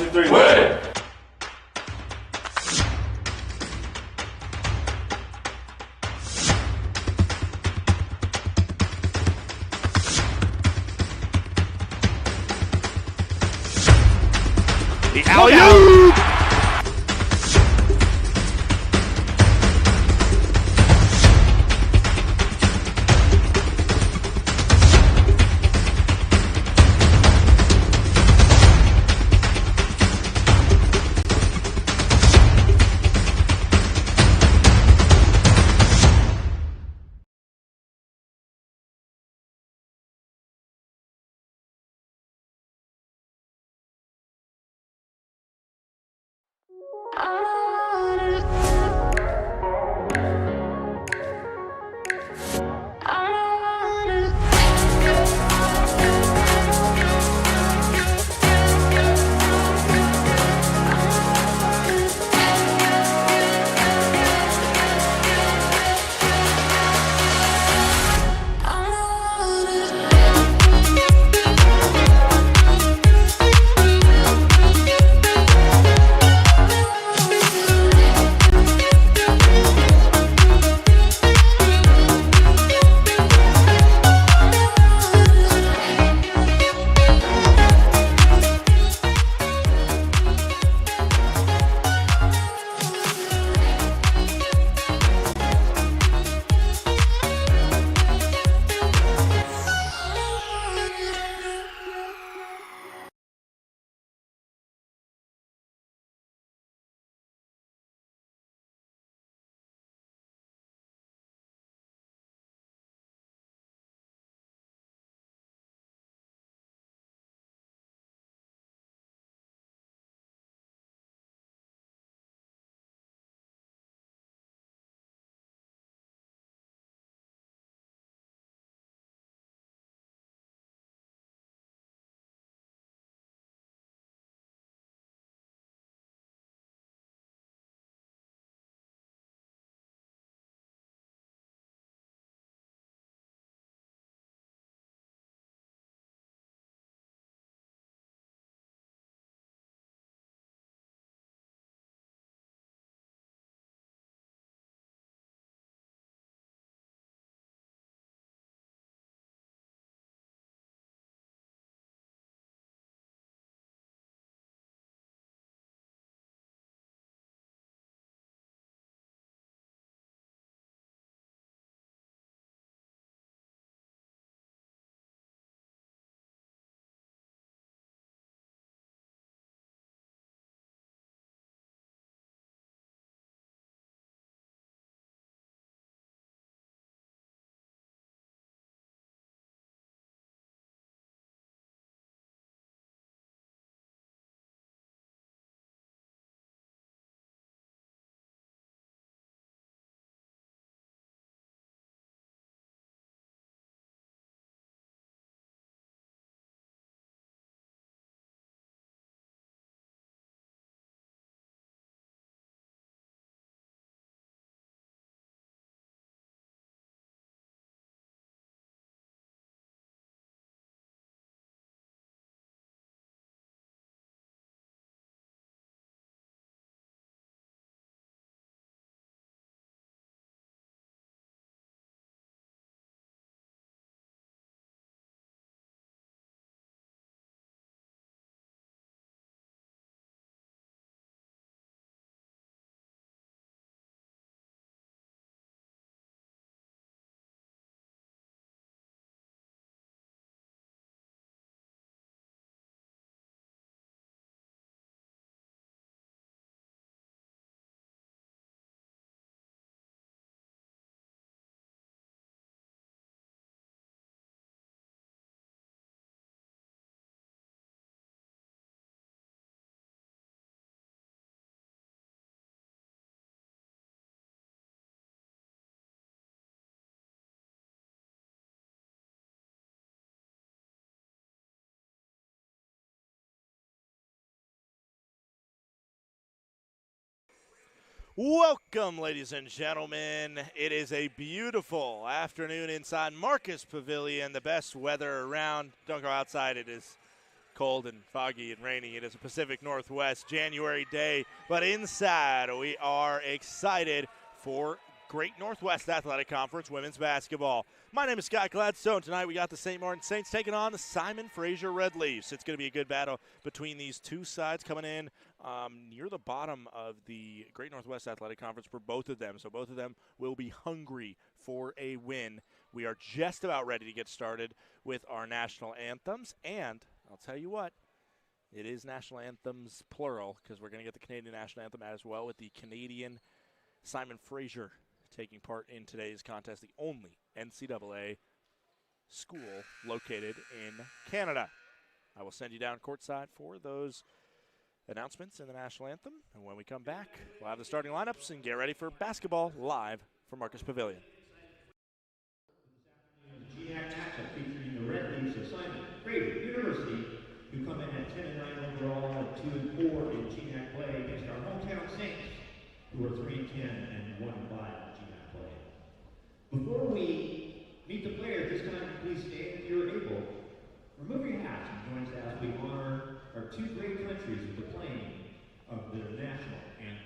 2, 3, win! The alley-oop! Welcome, ladies and gentlemen. It is a beautiful afternoon inside Marcus Pavilion. The best weather around. Don't go outside. It is cold and foggy and rainy. It is a Pacific Northwest January day, but inside we are excited for Great Northwest Athletic Conference women's basketball. My name is Scott Gladstone. Tonight we got the St. Martin Saints taking on the Simon Fraser Red Leafs. It's going to be a good battle between these two sides coming in near the bottom of the Great Northwest Athletic Conference for both of them. So both of them will be hungry for a win. We are just about ready to get started with our national anthems. And I'll tell you what, it is national anthems plural because we're going to get the Canadian national anthem as well with the Canadian Simon Fraser taking part in today's contest, the only NCAA school located in Canada. I will send you down courtside for those announcements in the national anthem. And when we come back, we'll have the starting lineups and get ready for basketball live from Marcus Pavilion. The GAC matchup featuring the Red Leafs of Simon Fraser University, who come in at 10-9 overall and 2-4 in GAC play against our hometown Saints, who are 3-10 and 1-5 in GAC play. Before we meet the players, this time please stand if you're able. Remove your hats and join us as we honor our two great countries with the playing of their national anthem.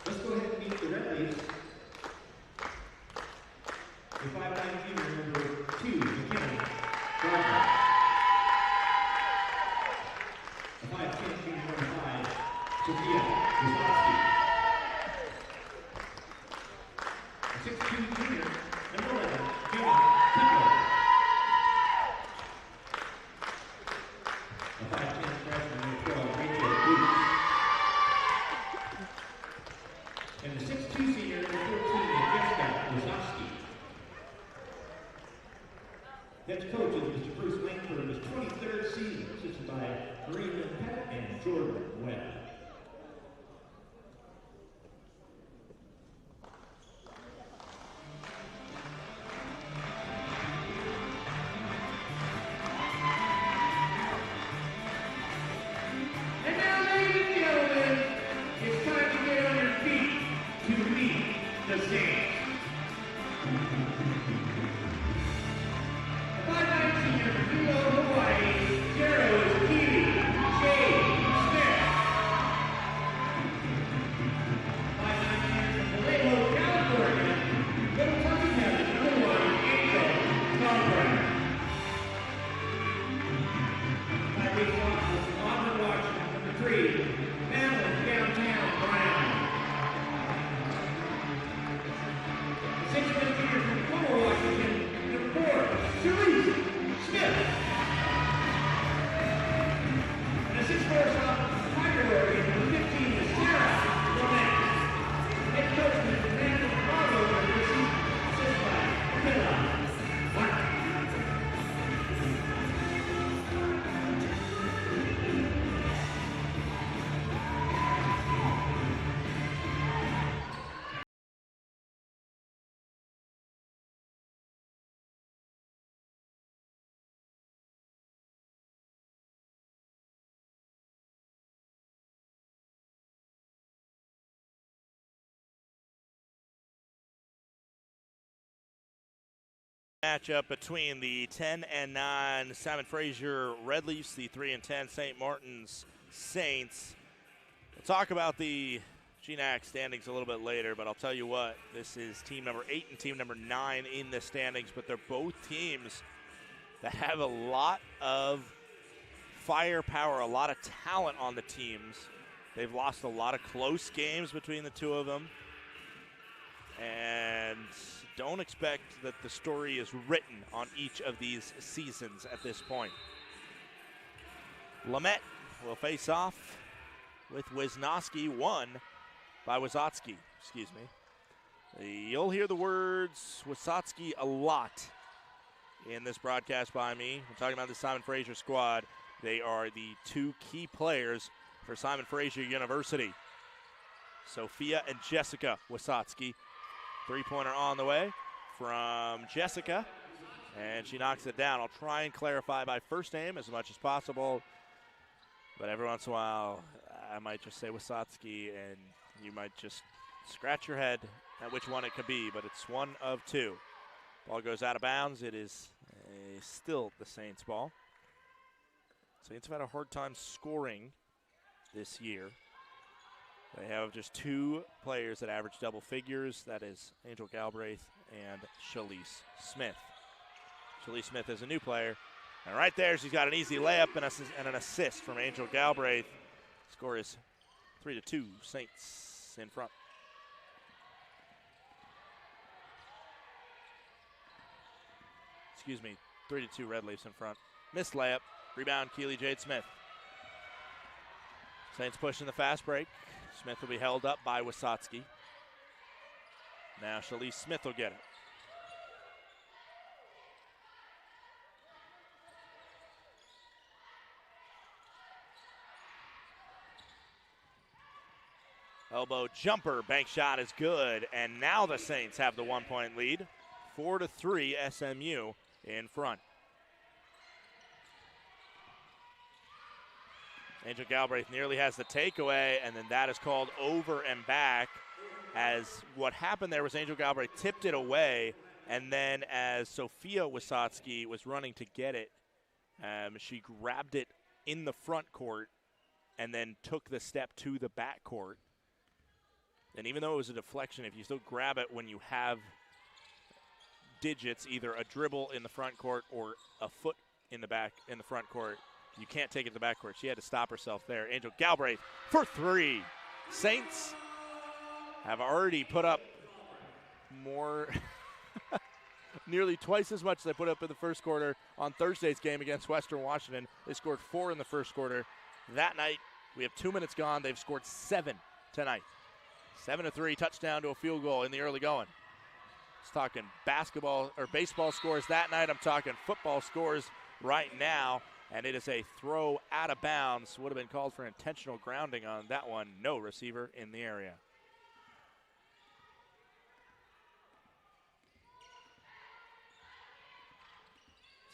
Let's go ahead and meet the Red Leafs. The 5'9" junior number 2, McKinnon Gardner. The 5'10" junior number 5, Sophia Wisnowski. The 6'2" junior number 11, Jamie Temple. The 5'10" freshman number 12, Rachel Booth. And the 6'2" senior, number 14, Jessica Wisnowski. Head coach is Mr. Bruce Langford, his 23rd season, assisted by Marina Pett and Jordan Webb. And now, ladies and gentlemen, it's time to get on your feet. Matchup between the 10-9 Simon Fraser Red Leafs, the 3-10 St. Martin's Saints. We'll talk about the GNAC standings a little bit later, but I'll tell you what, this is team number 8 and team number 9 in the standings, but they're both teams that have a lot of firepower, a lot of talent on the teams. They've lost a lot of close games between the two of them, and don't expect that the story is written on each of these seasons at this point. Lamette will face off with Wisnowski, won by Wisotsky, excuse me. You'll hear the words Wisotsky a lot in this broadcast by me. We're talking about the Simon Fraser squad. They are the two key players for Simon Fraser University. Sophia and Jessica Wisotsky. Three-pointer on the way from Jessica, and she knocks it down. I'll try and clarify by first name as much as possible, but every once in a while I might just say Wisotsky, and you might just scratch your head at which one it could be, but it's one of two. Ball goes out of bounds. It is still the Saints' ball. Saints have had a hard time scoring this year. They have just two players that average double figures. That is Angel Galbraith and Shalise Smith. Shalise Smith is a new player. And right there, she's got an easy layup and an assist from Angel Galbraith. Score is 3-2, Saints in front. Excuse me, 3-2, Red Leafs in front. Missed layup, rebound, Keely Jade Smith. Saints pushing the fast break. Smith will be held up by Wisotsky. Now Shalise Smith will get it. Elbow jumper, bank shot is good, and now the Saints have the 1-point lead. 4-3 SMU in front. Angel Galbraith nearly has the takeaway, and then that is called over and back, as what happened there was Angel Galbraith tipped it away, and then as Sophia Wisotsky was running to get it, she grabbed it in the front court and then took the step to the back court. And even though it was a deflection, if you still grab it when you have digits, either a dribble in the front court or a foot in the front court, you can't take it to the backcourt. She had to stop herself there. Angel Galbraith for three. Saints have already put up more, nearly twice as much as they put up in the first quarter on Thursday's game against Western Washington. They scored 4 in the first quarter. That night, we have 2 minutes gone. They've scored 7 tonight. 7-3, touchdown to a field goal in the early going. It's talking basketball or baseball scores that night. I'm talking football scores right now. And it is a throw out of bounds. Would have been called for intentional grounding on that one. No receiver in the area.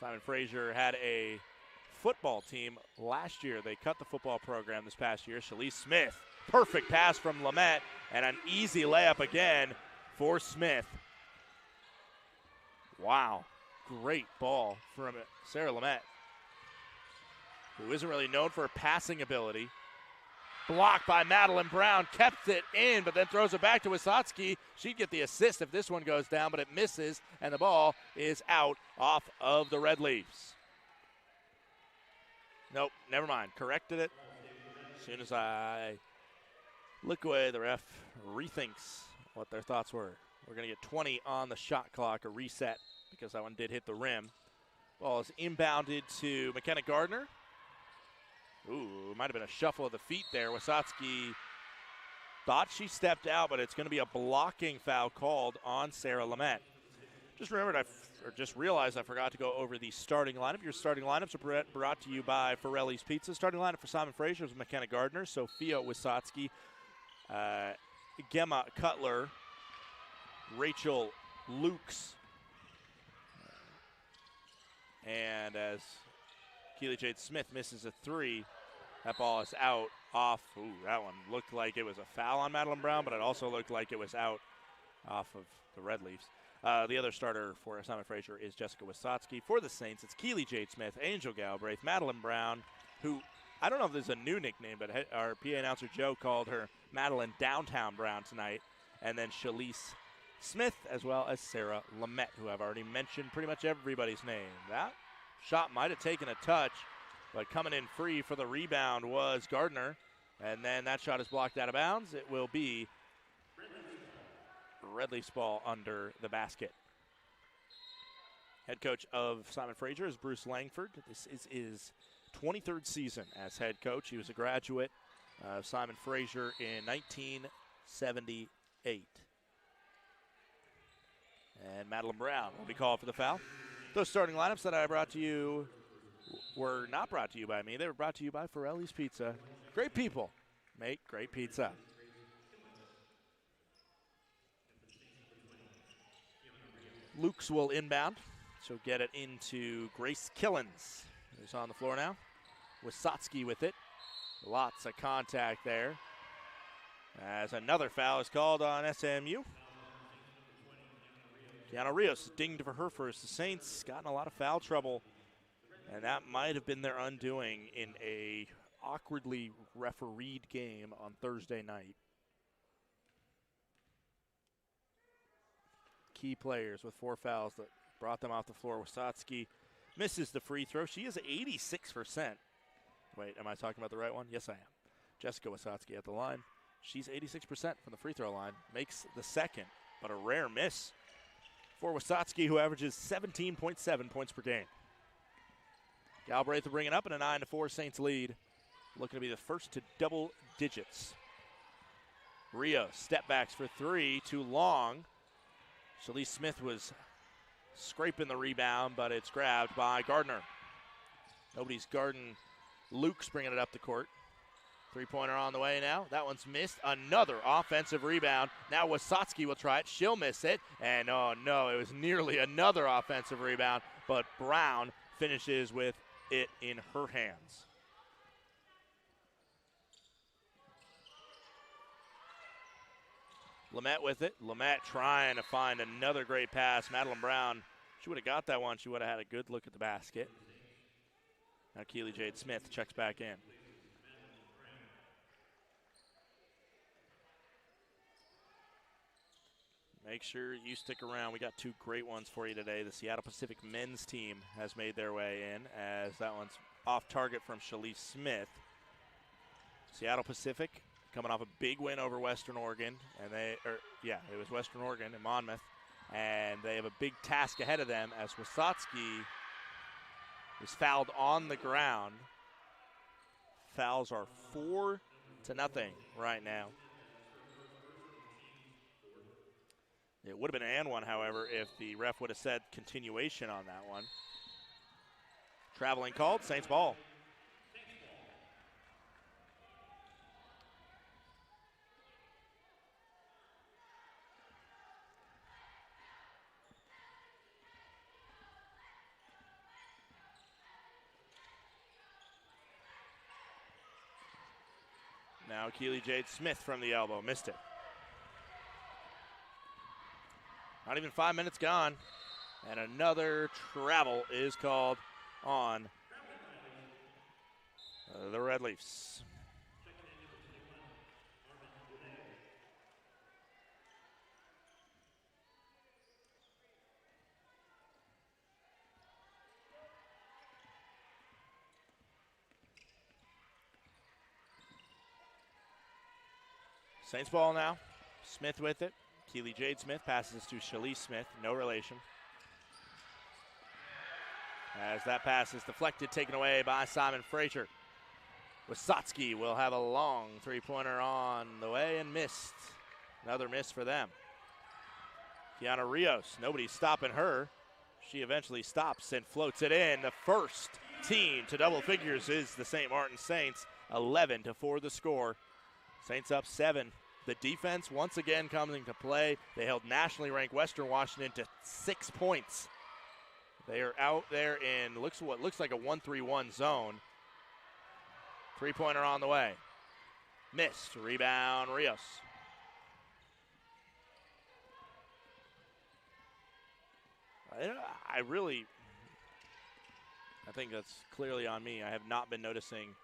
Simon Fraser had a football team last year. They cut the football program this past year. Shalise Smith, perfect pass from Lamette, and an easy layup again for Smith. Wow, great ball from Sarah Lamette, who isn't really known for her passing ability. Blocked by Madeline Brown, kept it in, but then throws it back to Wisotsky. She'd get the assist if this one goes down, but it misses, and the ball is out off of the Red Leafs. Nope, never mind. Corrected it. As soon as I look away, the ref rethinks what their thoughts were. We're going to get 20 on the shot clock, a reset, because that one did hit the rim. Ball is inbounded to McKenna Gardner. Ooh, it might have been a shuffle of the feet there. Wisotsky thought she stepped out, but it's going to be a blocking foul called on Sarah Lamette. Just remembered, just realized I forgot to go over the starting lineup. Your starting lineups are brought to you by Forelli's Pizza. Starting lineup for Simon Fraser was McKenna Gardner, Sophia Wisotsky, Gemma Cutler, Rachel Lukes, and as Keely Jade Smith misses a three, that ball is out off. Ooh, that one looked like it was a foul on Madeline Brown, but it also looked like it was out off of the Red Leafs. The other starter for Simon Fraser is Jessica Wisotsky. For the Saints, it's Keely Jade Smith, Angel Galbraith, Madeline Brown, who I don't know if there's a new nickname, but our PA announcer Joe called her Madeline Downtown Brown tonight. And then Shalise Smith, as well as Sarah Lamette, who I've already mentioned pretty much everybody's name. That shot might have taken a touch, but coming in free for the rebound was Gardner. And then that shot is blocked out of bounds. It will be Redleaf's ball under the basket. Head coach of Simon Fraser is Bruce Langford. This is his 23rd season as head coach. He was a graduate of Simon Fraser in 1978. And Madeline Brown will be called for the foul. Those starting lineups that I brought to you were not brought to you by me. They were brought to you by Forelli's Pizza. Great people make great pizza. Lukes will inbound. She'll get it into Grace Killens, who's on the floor now. Wisotsky with it. Lots of contact there. As another foul is called on SMU. Kiana Rios dinged for her first. The Saints got in a lot of foul trouble, and that might have been their undoing in a awkwardly refereed game on Thursday night. Key players with 4 fouls that brought them off the floor. Wisotsky misses the free throw. She is 86%. Wait, am I talking about the right one? Yes, I am. Jessica Wisotsky at the line. She's 86% from the free throw line. Makes the second, but a rare miss for Wisotsky, who averages 17.7 points per game. Galbraith will bring it up in a 9-4 Saints lead. Looking to be the first to double digits. Rios, step backs for 3, too long. Shalise Smith was scraping the rebound, but it's grabbed by Gardner. Nobody's guarding. Luke's bringing it up the court. 3-pointer on the way now. That one's missed. Another offensive rebound. Now Wisotsky will try it. She'll miss it. And oh no, it was nearly another offensive rebound, but Brown finishes with it in her hands. Lamette with it. Lamette trying to find another great pass. Madeline Brown, she would have got that one. She would have had a good look at the basket. Now Keely Jade Smith checks back in. Make sure you stick around. We got 2 great ones for you today. The Seattle Pacific men's team has made their way in, as that one's off target from Shalise Smith. Seattle Pacific coming off a big win over Western Oregon, and it was Western Oregon in Monmouth, and they have a big task ahead of them as Wisotsky is fouled on the ground. Fouls are 4-0 right now. It would have been an and one, however, if the ref would have said continuation on that one. Traveling called, Saints ball. Now Keely Jade Smith from the elbow, missed it. Not even 5 minutes gone, and another travel is called on the Red Leafs. Saints ball now. Smith with it. Keely Jade Smith passes to Shalise Smith, no relation. As that pass is deflected, taken away by Simon Fraser. Wisotsky will have a long 3-pointer on the way and missed. Another miss for them. Kiana Rios, nobody's stopping her. She eventually stops and floats it in. The first team to double figures is the St. Martin Saints. 11-4 the score. Saints up 7. The defense once again coming to play. They held nationally ranked Western Washington to 6 points. They are out there in what looks like a 1-3-1 zone. 3-pointer on the way. Missed. Rebound, Rios. I think that's clearly on me. I have not been noticing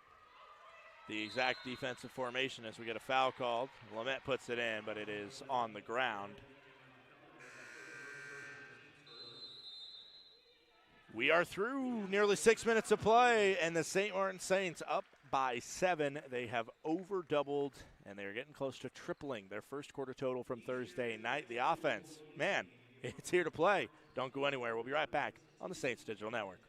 the exact defensive formation as we get a foul called. Lamette puts it in, but it is on the ground. We are through nearly 6 minutes of play, and the St. Martin Saints up by 7. They have over-doubled, and they're getting close to tripling their first quarter total from Thursday night. The offense, man, it's here to play. Don't go anywhere. We'll be right back on the Saints Digital Network.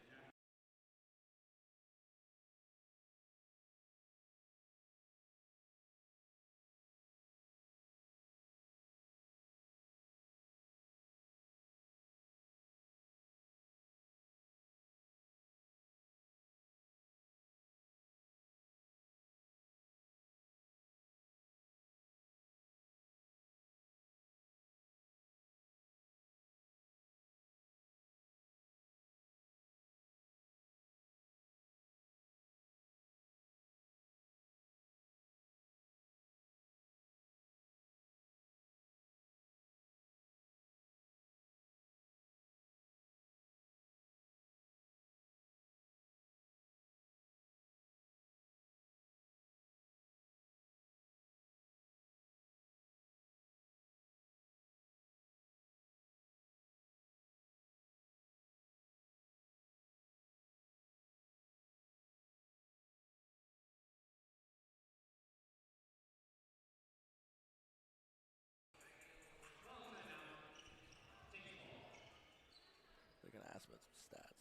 They're going to ask about some stats.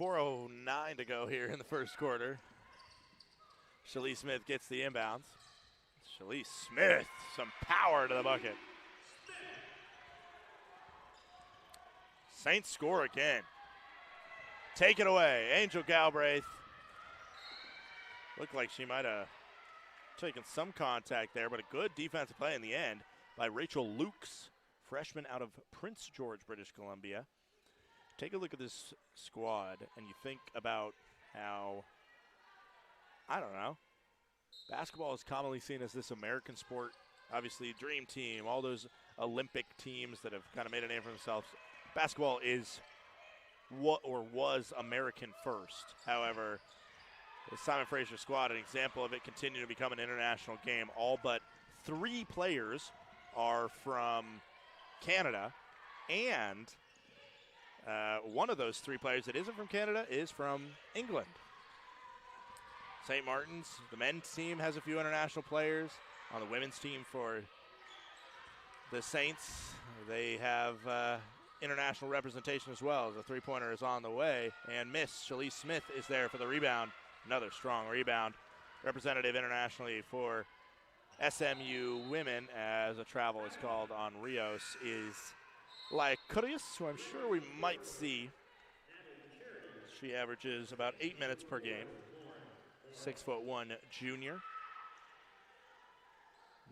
4:09 to go here in the first quarter. Shalise Smith gets the inbounds. Shalise Smith, some power to the bucket. Saints score again. Take it away, Angel Galbraith. Looked like she might have taken some contact there, but a good defensive play in the end by Rachel Lukes, freshman out of Prince George, British Columbia. Take a look at this squad, and you think about how, I don't know, basketball is commonly seen as this American sport. Obviously, Dream Team, all those Olympic teams that have kind of made a name for themselves. Basketball is what or was American first. However, the Simon Fraser squad, an example of it, continue to become an international game. All but 3 players are from Canada, and one of those 3 players that isn't from Canada is from England. St. Martin's, the men's team, has a few international players. On the women's team for the Saints, they have international representation as well. The three-pointer is on the way, and Miss Shalise Smith is there for the rebound. Another strong rebound. Representative internationally for SMU women, as a travel is called on Rios, is Lycurius, who I'm sure we might see. She averages about 8 minutes per game. 6'1" junior.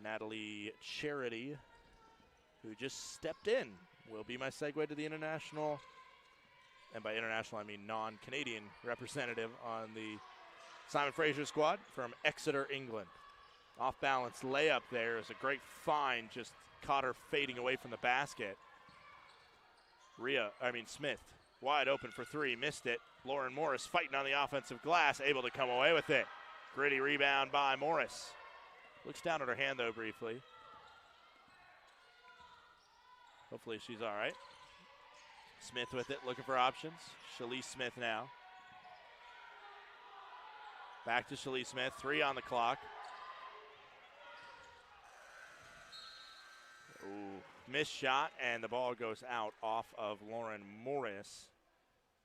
Natalie Charity, who just stepped in, will be my segue to the international, and by international I mean non-Canadian representative on the Simon Fraser squad from Exeter, England. Off-balance layup there is a great find, just caught her fading away from the basket. Smith, wide open for 3, missed it. Lauren Morris fighting on the offensive glass, able to come away with it. Gritty rebound by Morris. Looks down at her hand, though, briefly. Hopefully she's all right. Smith with it, looking for options. Shalise Smith now. Back to Shalise Smith, 3 on the clock. Ooh, missed shot, and the ball goes out off of Lauren Morris.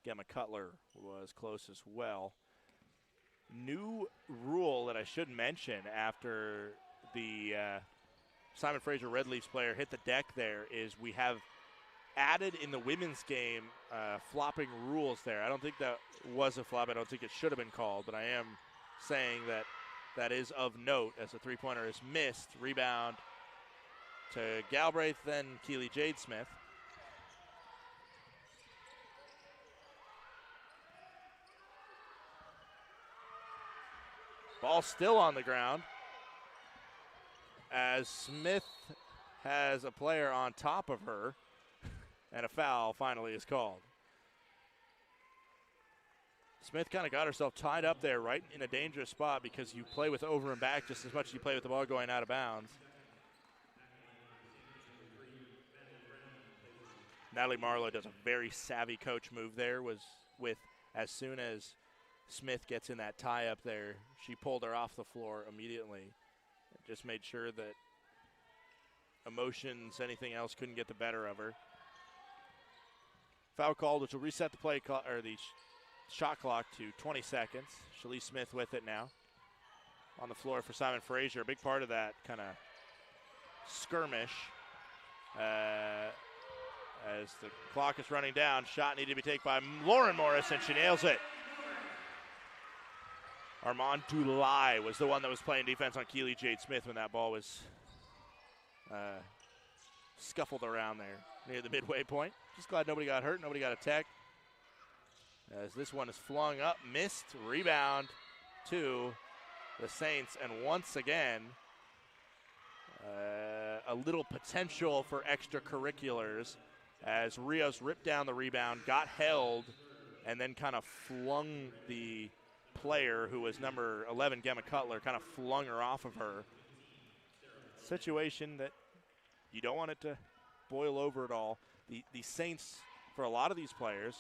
Gemma Cutler was close as well. New rule that I should mention after the Simon Fraser Red Leafs player hit the deck there is we have added in the women's game flopping rules there. I don't think that was a flop. I don't think it should have been called, but I am saying that that is of note as the three-pointer is missed. Rebound to Galbraith, then Keely Jade Smith. Ball still on the ground as Smith has a player on top of her, and a foul finally is called. Smith kind of got herself tied up there right in a dangerous spot because you play with over and back just as much as you play with the ball going out of bounds. Natalie Marlowe does a very savvy coach move there, as soon as Smith gets in that tie up there, she pulled her off the floor immediately. Just made sure that emotions, anything else couldn't get the better of her. Foul called, which will reset the play clock, or the shot clock to 20 seconds. Shalise Smith with it now. On the floor for Simon Fraser. A big part of that kind of skirmish. As the clock is running down, shot needed to be taken by Lauren Morris, and she nails it. Armand Dulai was the one that was playing defense on Keely Jade Smith when that ball was scuffled around there near the midway point. Just glad nobody got hurt, nobody got a tech. As this one is flung up, missed, rebound to the Saints, and once again, a little potential for extracurriculars as Rios ripped down the rebound, got held, and then kind of flung the player who was number 11, Gemma Cutler, kind of flung her off of her. Situation that you don't want it to boil over at all. The Saints, for a lot of these players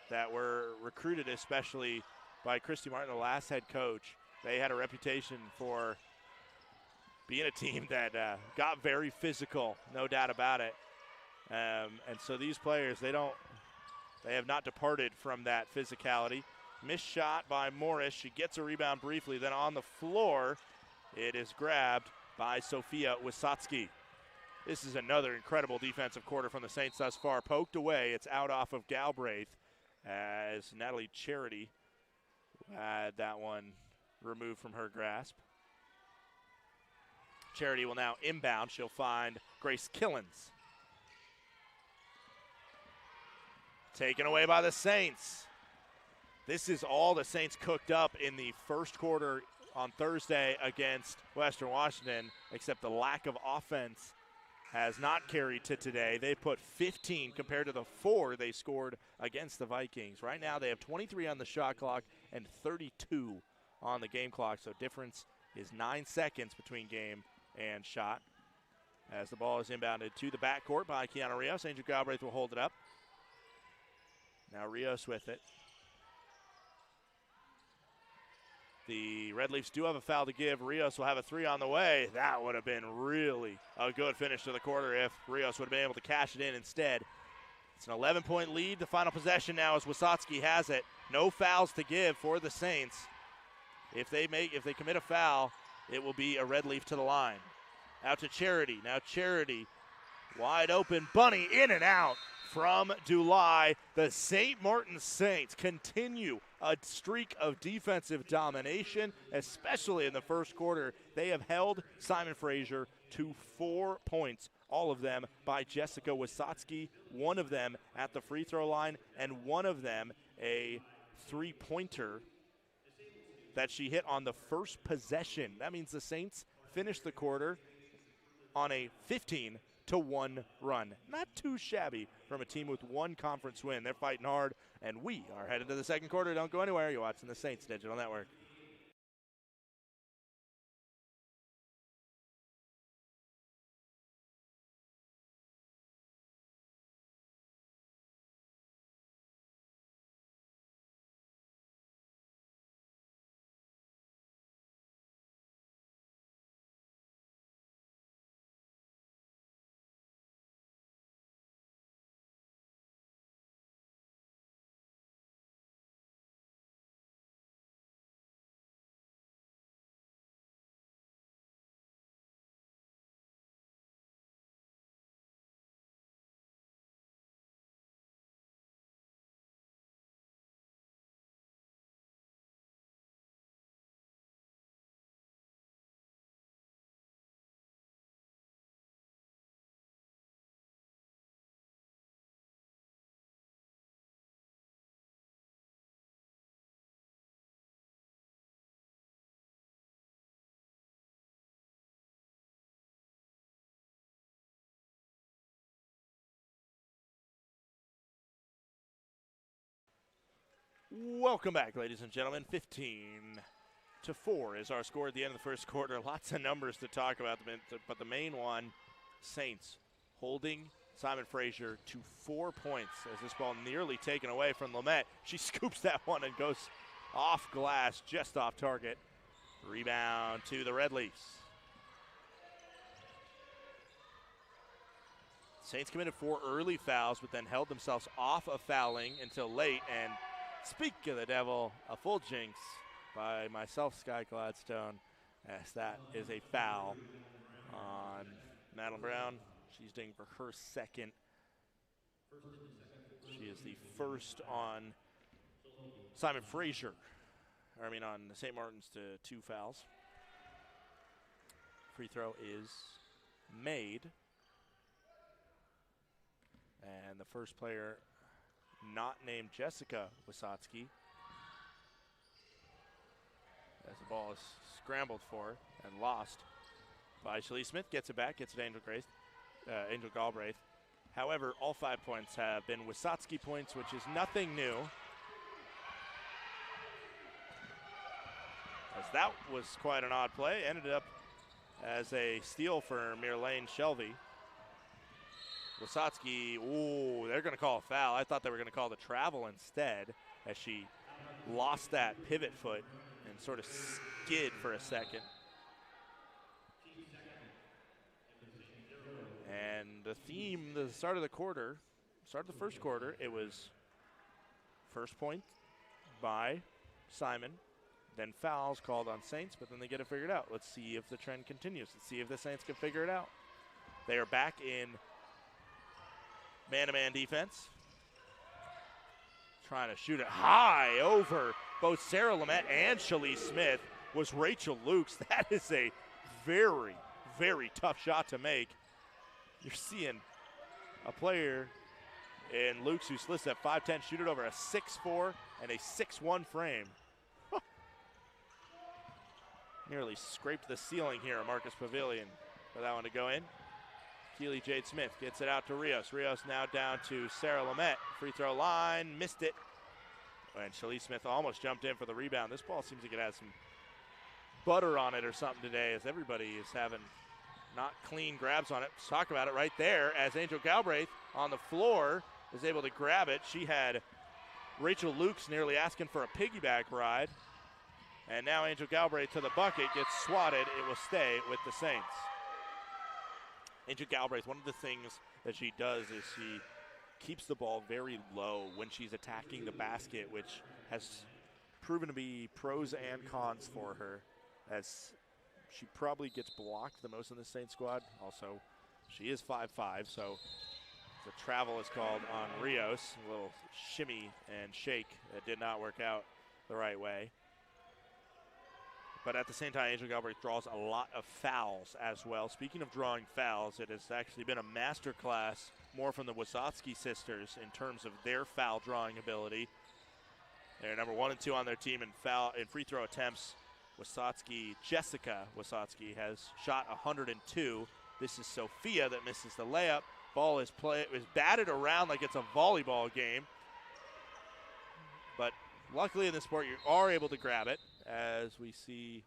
that were recruited, especially by Christy Martin, the last head coach, they had a reputation for being a team that got very physical, no doubt about it. And so these players, they have not departed from that physicality. Missed shot by Morris. She gets a rebound briefly. Then on the floor, it is grabbed by Sophia Wysotsky. This is another incredible defensive quarter from the Saints thus far. Poked away. It's out off of Galbraith as Natalie Charity had that one removed from her grasp. Charity will now inbound. She'll find Grace Killens. Taken away by the Saints. This is all the Saints cooked up in the first quarter on Thursday against Western Washington, except the lack of offense has not carried to today. They put 15 compared to the 4 they scored against the Vikings. Right now they have 23 on the shot clock and 32 on the game clock, so difference is 9 seconds between game and shot. As the ball is inbounded to the backcourt by Kiana Rios, Angel Galbraith will hold it up. Now Rios with it. The Red Leafs do have a foul to give. Rios will have a 3 on the way. That would have been really a good finish to the quarter if Rios would have been able to cash it in instead. It's an 11-point lead. The final possession now as Wysotsky has it. No fouls to give for the Saints. If they commit a foul, it will be a Red Leaf to the line. Out to Charity. Now Charity wide open. Bunny in and out from Dulai. The St. Martin Saints continue a streak of defensive domination, especially in the first quarter. They have held Simon Fraser to 4 points, all of them by Jessica Wysotsky, one of them at the free throw line, and one of them a three-pointer that she hit on the first possession. That means the Saints finished the quarter on a 15-1 run. Not too shabby from a team with one conference win. They're fighting hard, and we are headed to the second quarter. Don't go anywhere. You're watching the Saints Digital Network. Welcome back, ladies and gentlemen. 15-4 is our score at the end of the first quarter. Lots of numbers to talk about, but the main one, Saints holding Simon Fraser to 4 points as this ball nearly taken away from Lamette. She scoops that one and goes off glass, just off target. Rebound to the Red Leafs. Saints committed 4 early fouls, but then held themselves off of fouling until late. And speak of the devil, a full jinx by myself, Sky Gladstone, as that is a foul on Madeline Brown. She's dinged for her second. She is the first on Simon Fraser. On St. Martin's to 2 fouls. Free throw is made. And the first player not named Jessica Wisotsky, as the ball is scrambled for and lost by Shalise Smith, gets it back, gets it to Angel Galbraith. However, all 5 points have been Wisotsky points, which is nothing new. As that was quite an odd play, ended up as a steal for Mirlane Shelby. Wisotsky, they're going to call a foul. I thought they were going to call the travel instead, as she lost that pivot foot and sort of skid for a second. And the theme, the start of the first quarter, it was first point by Simon, then fouls called on Saints, but then they get it figured out. Let's see if the trend continues. Let's see if the Saints can figure it out. They are back in man-to-man defense. Trying to shoot it high over both Sarah Lamette and Shalise Smith was Rachel Lukes. That is a very, very tough shot to make. You're seeing a player in Lukes who's listed at 5'10", shoot it over a 6'4" and a 6'1" frame. Nearly scraped the ceiling here at Marcus Pavilion for that one to go in. Keely Jade Smith gets it out to Rios. Rios now down to Sarah Lamette. Free throw line, missed it. And Shalise Smith almost jumped in for the rebound. This ball seems like it has some butter on it or something today, as everybody is having not clean grabs on it. Let's talk about it right there, as Angel Galbraith on the floor is able to grab it. She had Rachel Lukes nearly asking for a piggyback ride. And now Angel Galbraith to the bucket, gets swatted. It will stay with the Saints. Angel Galbraith, one of the things that she does is she keeps the ball very low when she's attacking the basket, which has proven to be pros and cons for her, as she probably gets blocked the most in the Saints squad. Also, she is 5'5", so the travel is called on Rios. A little shimmy and shake that did not work out the right way. But at the same time, Angel Galbraith draws a lot of fouls as well. Speaking of drawing fouls, it has actually been a master class more from the Wisotsky sisters in terms of their foul drawing ability. They're number 1 and 2 on their team in free throw attempts. Jessica Wisotsky has shot 102. This is Sophia that misses the layup. Ball is batted around like it's a volleyball game. But luckily in this sport, you are able to grab it, as we see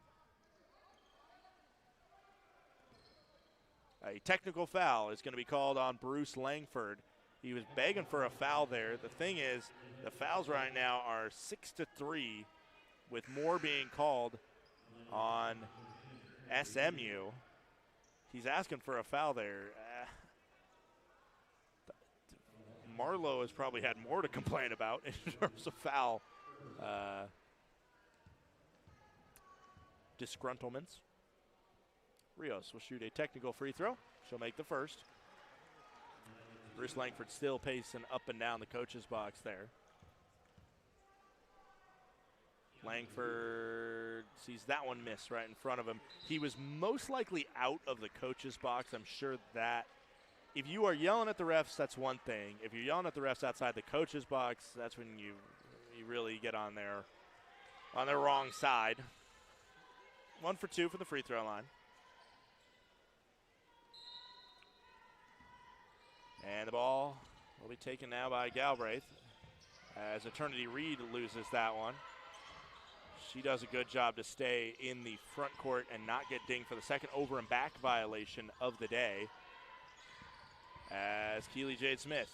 a technical foul is going to be called on Bruce Langford. He was begging for a foul there. The thing is, the fouls right now are 6-3, with more being called on SMU. He's asking for a foul there. Marlowe has probably had more to complain about in terms of foul disgruntlements. Rios will shoot a technical free throw. She'll make the first. Bruce Langford still pacing up and down the coach's box there. Langford sees that one miss right in front of him. He was most likely out of the coach's box. I'm sure that if you are yelling at the refs, that's one thing. If you're yelling at the refs outside the coach's box, that's when you really get on their wrong side. 1 for 2 for the free throw line. And the ball will be taken now by Galbraith, as Eternity Reed loses that one. She does a good job to stay in the front court and not get dinged for the second over and back violation of the day. As Keely Jade Smith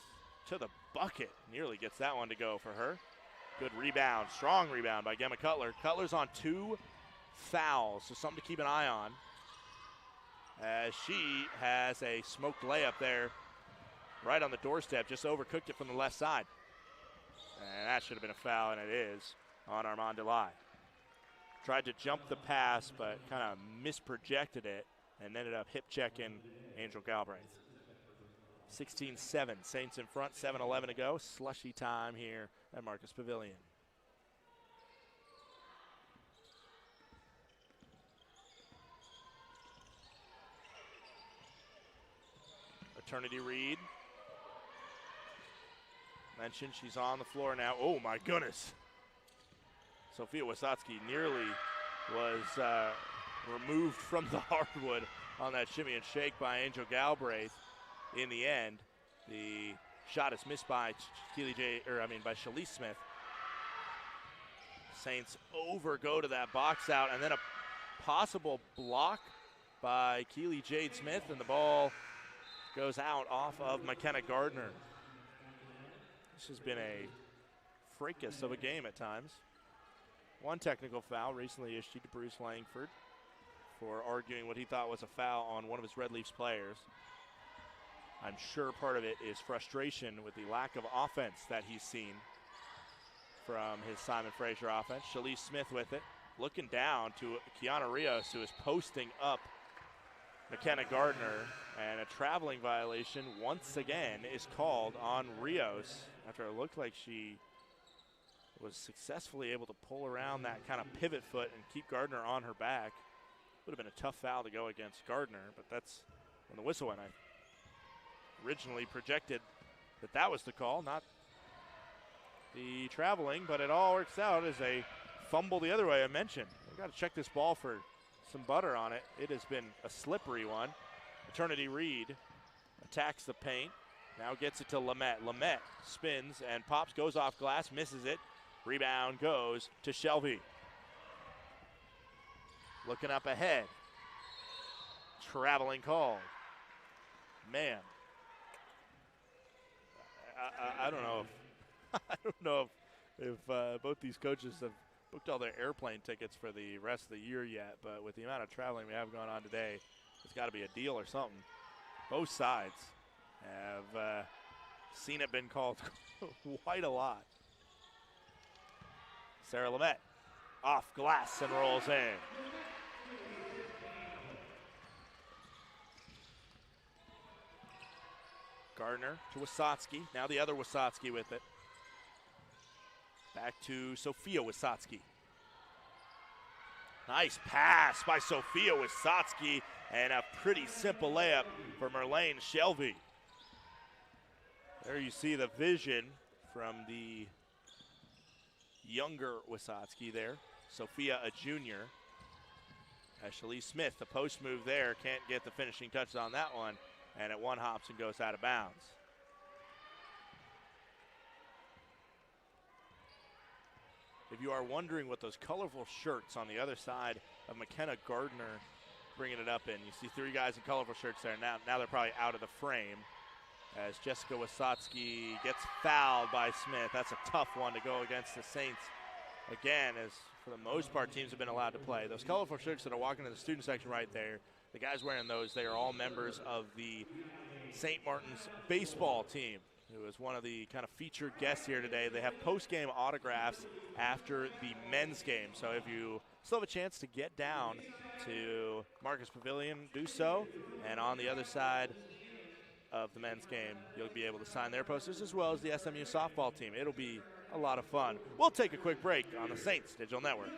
to the bucket, nearly gets that one to go for her. Good rebound, strong rebound by Gemma Cutler. Cutler's on 2 fouls, so something to keep an eye on, as she has a smoked layup there right on the doorstep, just overcooked it from the left side. And that should have been a foul, and it is on Armand Delay. Tried to jump the pass, but kind of misprojected it and ended up hip checking Angel Galbraith. 16-7, Saints in front, 7:11 to go. Slushy time here at Marcus Pavilion. Eternity Reed. Mentioned she's on the floor now. Oh my goodness. Sophia Wasotsky nearly was removed from the hardwood on that shimmy and shake by Angel Galbraith. In the end, the shot is missed by by Shalise Smith. Saints go to that box out, and then a possible block by Keely Jade Smith, and the ball goes out off of McKenna Gardner. This has been a fracas of a game at times. One technical foul recently issued to Bruce Langford for arguing what he thought was a foul on one of his Red Leafs players. I'm sure part of it is frustration with the lack of offense that he's seen from his Simon Fraser offense. Shalise Smith with it, looking down to Kiana Rios, who is posting up McKenna Gardner, and a traveling violation once again is called on Rios after it looked like she was successfully able to pull around that kind of pivot foot and keep Gardner on her back. Would have been a tough foul to go against Gardner, but that's when the whistle went. I originally projected that was the call, not the traveling, but it all works out as a fumble the other way. I mentioned we've got to check this ball for some butter on it. It has been a slippery one. Eternity Reed attacks the paint, now gets it to Lamette. Lamette spins and pops, goes off glass, misses it. Rebound goes to Shelby. Looking up ahead. Traveling call. Man. I don't know if I don't know if both these coaches have booked all their airplane tickets for the rest of the year yet, but with the amount of traveling we have going on today, it's got to be a deal or something. Both sides have seen it been called quite a lot. Sarah Lamette off glass and rolls in. Gardner to Wasotsky. Now the other Wasotsky with it. Back to Sophia Wasotsky. Nice pass by Sophia Wasotsky, and a pretty simple layup for Merlane Shelby. There you see the vision from the younger Wasotsky there. Sophia, a junior. Shalise Smith, the post move there, can't get the finishing touches on that one, and it one hops and goes out of bounds. If you are wondering what those colorful shirts on the other side of McKenna Gardner bringing it up in, you see 3 guys in colorful shirts there. Now they're probably out of the frame as Jessica Wasotsky gets fouled by Smith. That's a tough one to go against the Saints. Again, as for the most part, teams have been allowed to play. Those colorful shirts that are walking in the student section right there, the guys wearing those, they are all members of the St. Martin's baseball team, who is one of the kind of featured guests here today. They have post-game autographs after the men's game. So if you still have a chance to get down to Marcus Pavilion, do so. And on the other side of the men's game, you'll be able to sign their posters as well as the SMU softball team. It'll be a lot of fun. We'll take a quick break on the Saints Digital Network.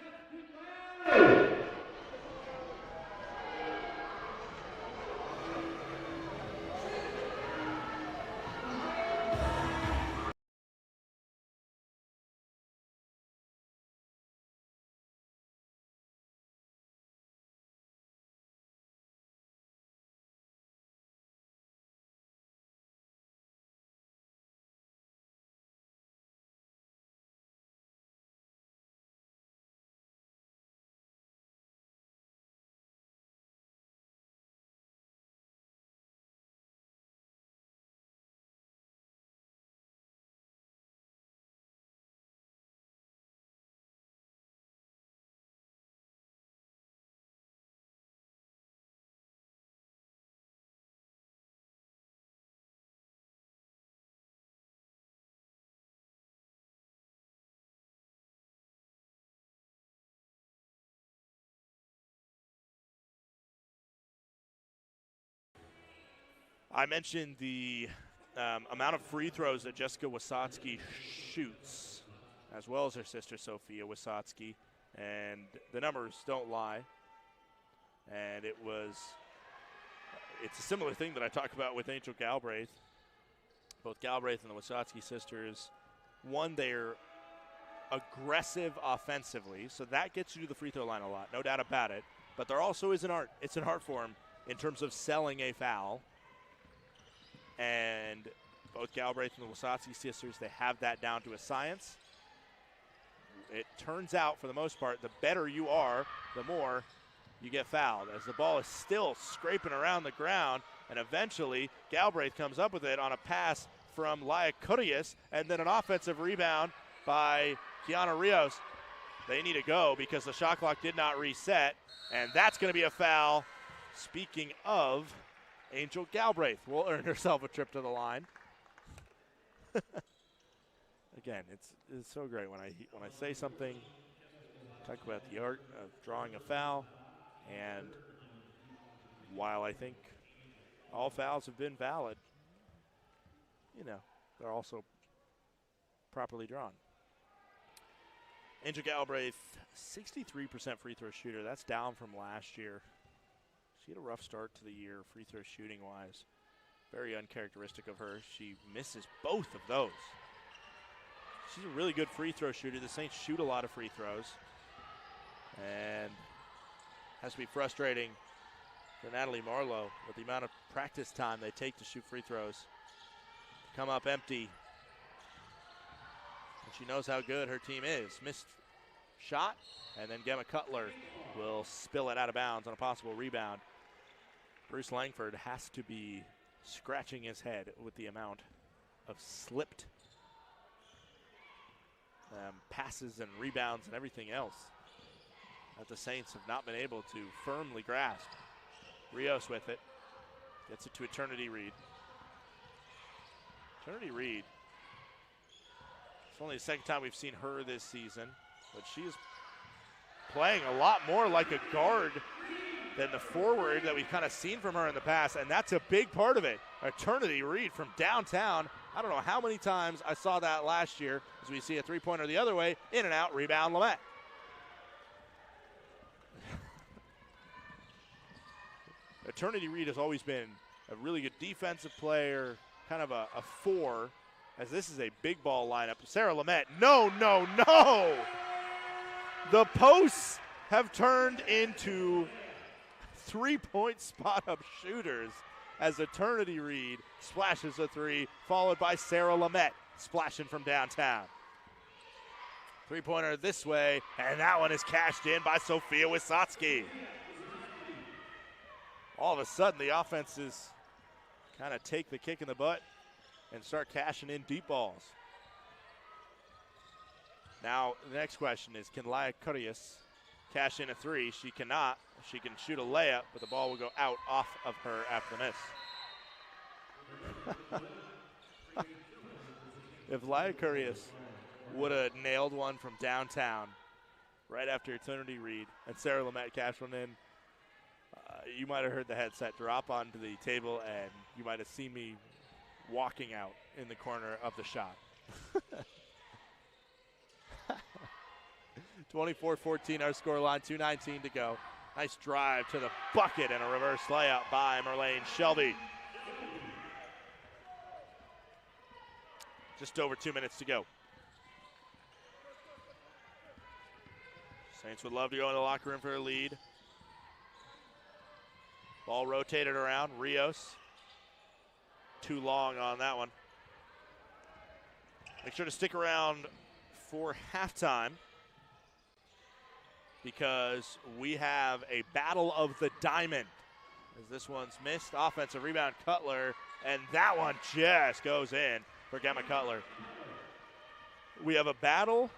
I mentioned the amount of free throws that Jessica Wasotsky shoots, as well as her sister Sophia Wasotsky, and the numbers don't lie. And it's a similar thing that I talk about with Angel Galbraith. Both Galbraith and the Wasotsky sisters, one, they're aggressive offensively, so that gets you to the free throw line a lot, no doubt about it. But there also is an art. It's an art form in terms of selling a foul. And both Galbraith and the Wasotsky sisters, they have that down to a science. It turns out, for the most part, the better you are, the more you get fouled, as the ball is still scraping around the ground, and eventually Galbraith comes up with it on a pass from Laia Curias, and then an offensive rebound by Kiana Rios. They need to go because the shot clock did not reset, and that's going to be a foul. Speaking of, Angel Galbraith will earn herself a trip to the line. Again, it's so great when I say something, talk about the art of drawing a foul, and while I think all fouls have been valid, they're also properly drawn. Angel Galbraith, 63% free throw shooter. That's down from last year. She had a rough start to the year, free throw shooting-wise. Very uncharacteristic of her. She misses both of those. She's a really good free throw shooter. The Saints shoot a lot of free throws. And has to be frustrating for Natalie Marlowe with the amount of practice time they take to shoot free throws. Come up empty. And she knows how good her team is. Missed shot, and then Gemma Cutler will spill it out of bounds on a possible rebound. Bruce Langford has to be scratching his head with the amount of slipped passes and rebounds and everything else that the Saints have not been able to firmly grasp. Rios with it. Gets it to Eternity Reed. Eternity Reed. It's only the second time we've seen her this season, but she is playing a lot more like a guard than the forward that we've kind of seen from her in the past, and that's a big part of it. Eternity Reed from downtown. I don't know how many times I saw that last year as we see a three-pointer the other way, in and out, rebound, Lamette. Eternity Reed has always been a really good defensive player, kind of a four, as this is a big ball lineup. Sarah Lamette, no. The posts have turned into three-point spot-up shooters as Eternity Reed splashes a three, followed by Sarah Lamette splashing from downtown. Three-pointer this way, and that one is cashed in by Sophia Wasotsky. All of a sudden, the offenses kind of take the kick in the butt and start cashing in deep balls. Now, the next question is, can Laia Curias cash in a three? She cannot. She can shoot a layup, but the ball will go out off of her after the miss. If Laia Curias would have nailed one from downtown right after Eternity Reed and Sarah Lamette cashed one in, you might have heard the headset drop onto the table, and you might have seen me walking out in the corner of the shot. 24-14 our score line, 2:19 to go. Nice drive to the bucket and a reverse layup by Merlane Shelby. Just over 2 minutes to go. Saints would love to go in the locker room for a lead. Ball rotated around. Rios. Too long on that one. Make sure to stick around for halftime, because we have a battle of the diamond. As this one's missed. Offensive rebound, Cutler, and that one just goes in for Gemma Cutler. We have a battle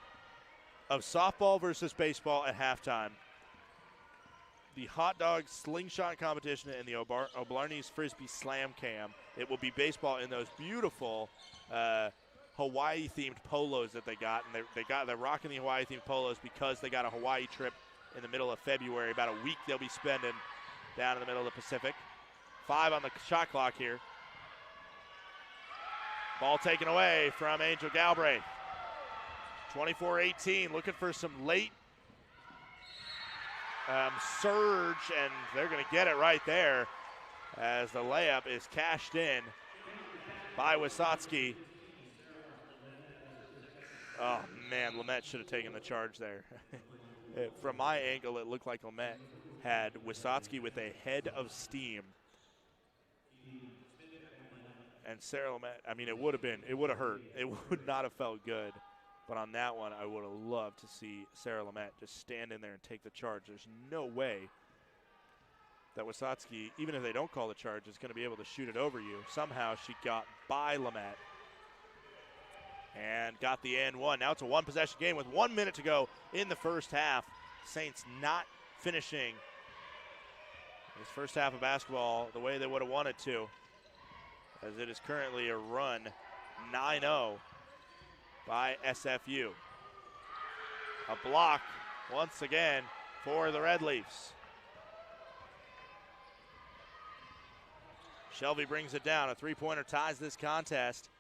of softball versus baseball at halftime. The hot dog slingshot competition and the O'Blarney's Frisbee Slam Cam. It will be baseball in those beautiful Hawaii-themed polos that they got. And they're rocking the Hawaii-themed polos because they got a Hawaii trip in the middle of February. About a week they'll be spending down in the middle of the Pacific. 5 on the shot clock here. Ball taken away from Angel Galbraith. 24-18, looking for some late surge, and they're going to get it right there as the layup is cashed in by Wysocki. Oh, man, Lamette should have taken the charge there. From my angle, it looked like Lamette had Wysocki with a head of steam. And Sarah Lamette, I mean, it would have hurt. It would not have felt good. But on that one, I would have loved to see Sarah Lamette just stand in there and take the charge. There's no way that Wysocki, even if they don't call the charge, is going to be able to shoot it over you. Somehow she got by Lamette and got the and one. Now it's a one-possession game with 1 minute to go in the first half. Saints not finishing this first half of basketball the way they would have wanted to, as it is currently a run 9-0 by SFU. A block once again for the Red Leafs. Shelby brings it down. A three-pointer ties this contest.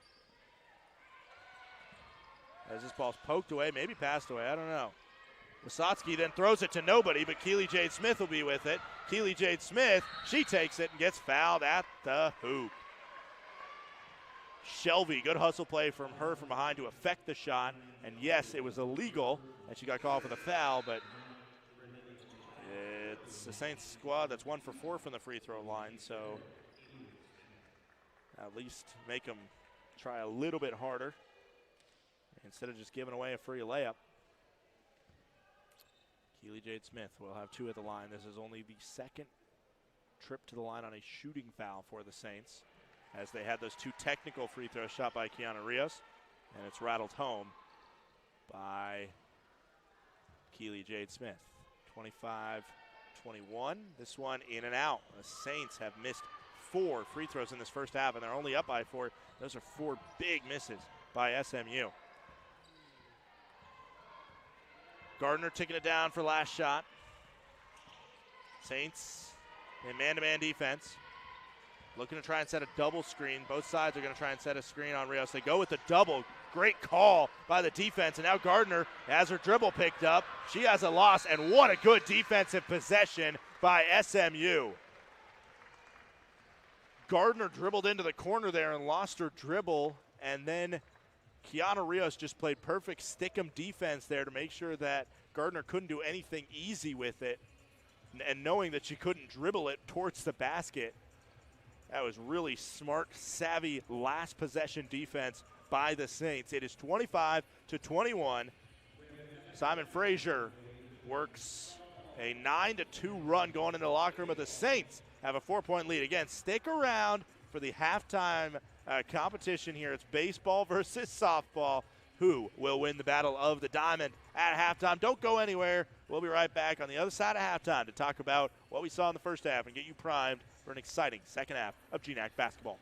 As this ball's poked away, maybe passed away, I don't know. Wysocki then throws it to nobody, but Keely Jade Smith will be with it. Keely Jade Smith, she takes it and gets fouled at the hoop. Shelby, good hustle play from her from behind to affect the shot. And yes, it was illegal, and she got called for the foul, but it's the Saints squad that's 1 for 4 from the free throw line, so at least make them try a little bit harder instead of just giving away a free layup. Keely Jade Smith will have 2 at the line. This is only the second trip to the line on a shooting foul for the Saints, as they had those 2 technical free throws shot by Kiana Rios, and it's rattled home by Keely Jade Smith. 25-21. This one in and out. The Saints have missed 4 free throws in this first half, and they're only up by 4. Those are 4 big misses by SMU. Gardner taking it down for last shot. Saints in man-to-man defense, looking to try and set a double screen. Both sides are going to try and set a screen on Rios. They go with the double. Great call by the defense. And now Gardner has her dribble picked up. She has a loss, and what a good defensive possession by SMU. Gardner dribbled into the corner there and lost her dribble. And then Kiana Rios just played perfect stick-em defense there to make sure that Gardner couldn't do anything easy with it. And knowing that she couldn't dribble it towards the basket, that was really smart, savvy last possession defense by the Saints. It is 25-21. Simon Fraser works a 9-2 run going into the locker room, but the Saints have a 4-point lead. Again, stick around for the halftime competition here. It's baseball versus softball. Who will win the battle of the diamond at halftime? Don't go anywhere. We'll be right back on the other side of halftime to talk about what we saw in the first half and get you primed for an exciting second half of GNAC basketball.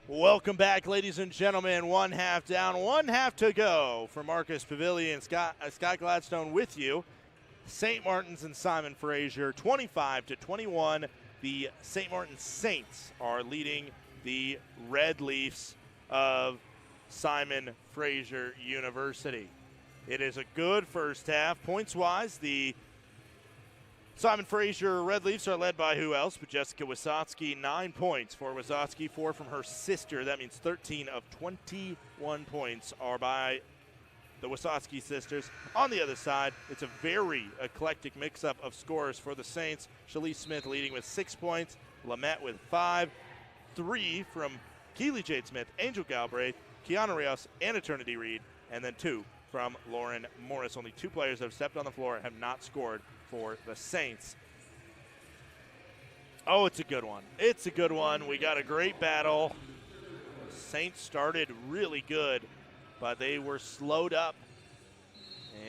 Welcome back, ladies and gentlemen. One half down, one half to go for Marcus Pavilion. Scott Gladstone with you. St. Martin's and Simon Fraser, 25-21. The St. Martin Saints are leading the Red Leafs of Simon Fraser University. It is a good first half. Points-wise, the Simon Fraser Red Leafs are led by who else but Jessica Wisotsky. 9 points for Wisotsky, 4 from her sister. That means 13 of 21 points are by the Wisotsky sisters. On the other side, it's a very eclectic mix-up of scores for the Saints. Shalise Smith leading with 6 points, Lamette with 5, 3 from Keely Jade Smith, Angel Galbraith, Kiana Rios, and Eternity Reed, and then 2 from Lauren Morris. Only 2 players that have stepped on the floor and have not scored for the Saints. Oh, it's a good one. It's a good one. We got a great battle. The Saints started really good, but they were slowed up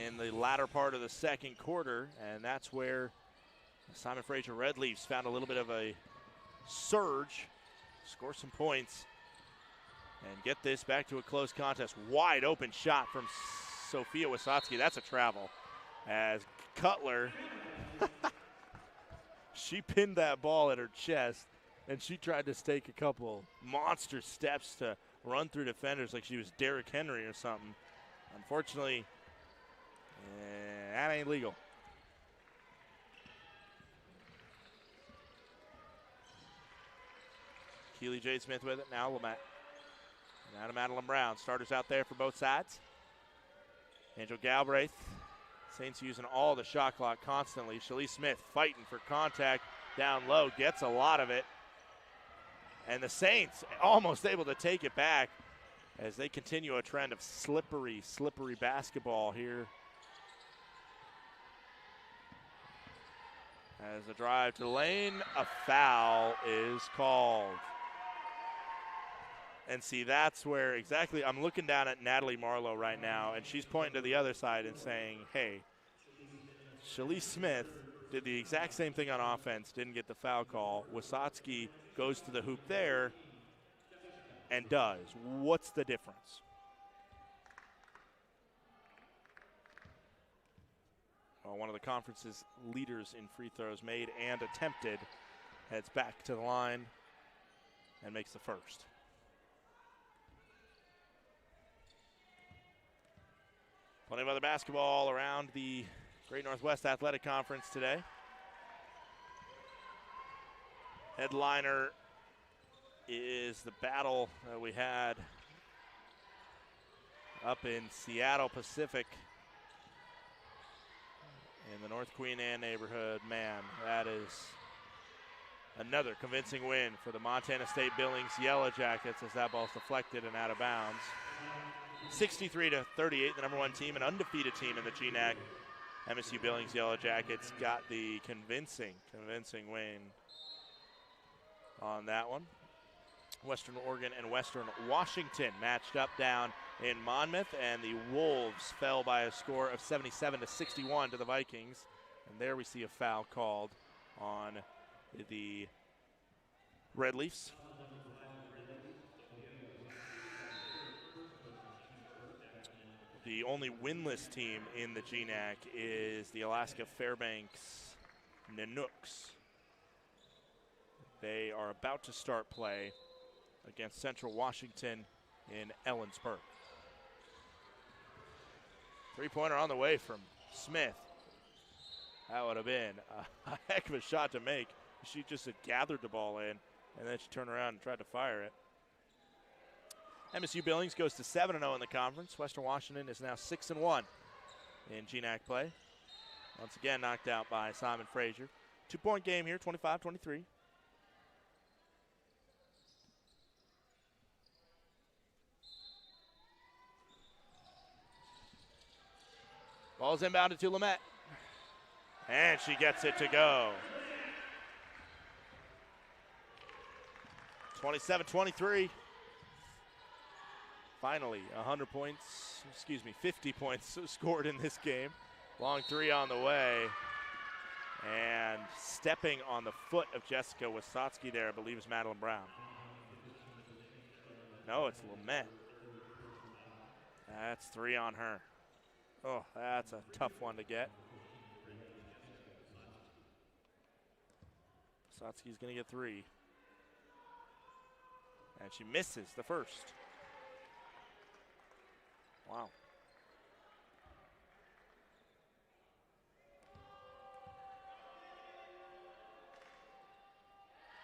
in the latter part of the second quarter, and that's where Simon Fraser Red Leafs found a little bit of a surge, score some points, and get this back to a close contest. Wide open shot from Sophia Wisotsky. That's a travel. As Cutler, she pinned that ball at her chest, and she tried to take a couple monster steps to run through defenders like she was Derrick Henry or something. Unfortunately, that ain't legal. Keely J. Smith with it. Now Lamette. Now to Madeline Brown. Starters out there for both sides. Angel Galbraith. Saints using all the shot clock constantly. Shalise Smith fighting for contact down low. Gets a lot of it. And the Saints almost able to take it back as they continue a trend of slippery basketball here. As the drive to the lane, a foul is called. And see, that's where exactly, I'm looking down at Natalie Marlowe right now, and she's pointing to the other side and saying, hey, Shalise Smith did the exact same thing on offense, didn't get the foul call. Wisotsky goes to the hoop there and does. What's the difference? Well, one of the conference's leaders in free throws made and attempted heads back to the line and makes the first. Plenty of other basketball around the Great Northwest Athletic Conference today. Headliner is the battle that we had up in Seattle Pacific in the North Queen Anne neighborhood. Man, that is another convincing win for the Montana State Billings Yellow Jackets as that ball's deflected and out of bounds. 63-38, the number 1 team, an undefeated team in the GNAC. MSU Billings Yellow Jackets got the convincing win on that one. Western Oregon and Western Washington matched up down in Monmouth, and the Wolves fell by a score of 77-61 to the Vikings. And there we see a foul called on the Red Leafs. The only winless team in the GNAC is the Alaska Fairbanks Nanooks. They are about to start play against Central Washington in Ellensburg. 3-pointer on the way from Smith. That would have been a heck of a shot to make. She just had gathered the ball in, and then she turned around and tried to fire it. MSU Billings goes to 7-0 in the conference. Western Washington is now 6-1 in GNAC play. Once again, knocked out by Simon Fraser. 2-point game here, 25-23. Ball's inbounded to Lamette. And she gets it to go. 27-23. Finally, 50 points scored in this game. Long 3 on the way. And stepping on the foot of Jessica Wisotsky there, I believe, is Madeline Brown. No, it's Lamette. That's 3 on her. Oh, that's a tough one to get. Satsuki's going to get 3. And she misses the first. Wow.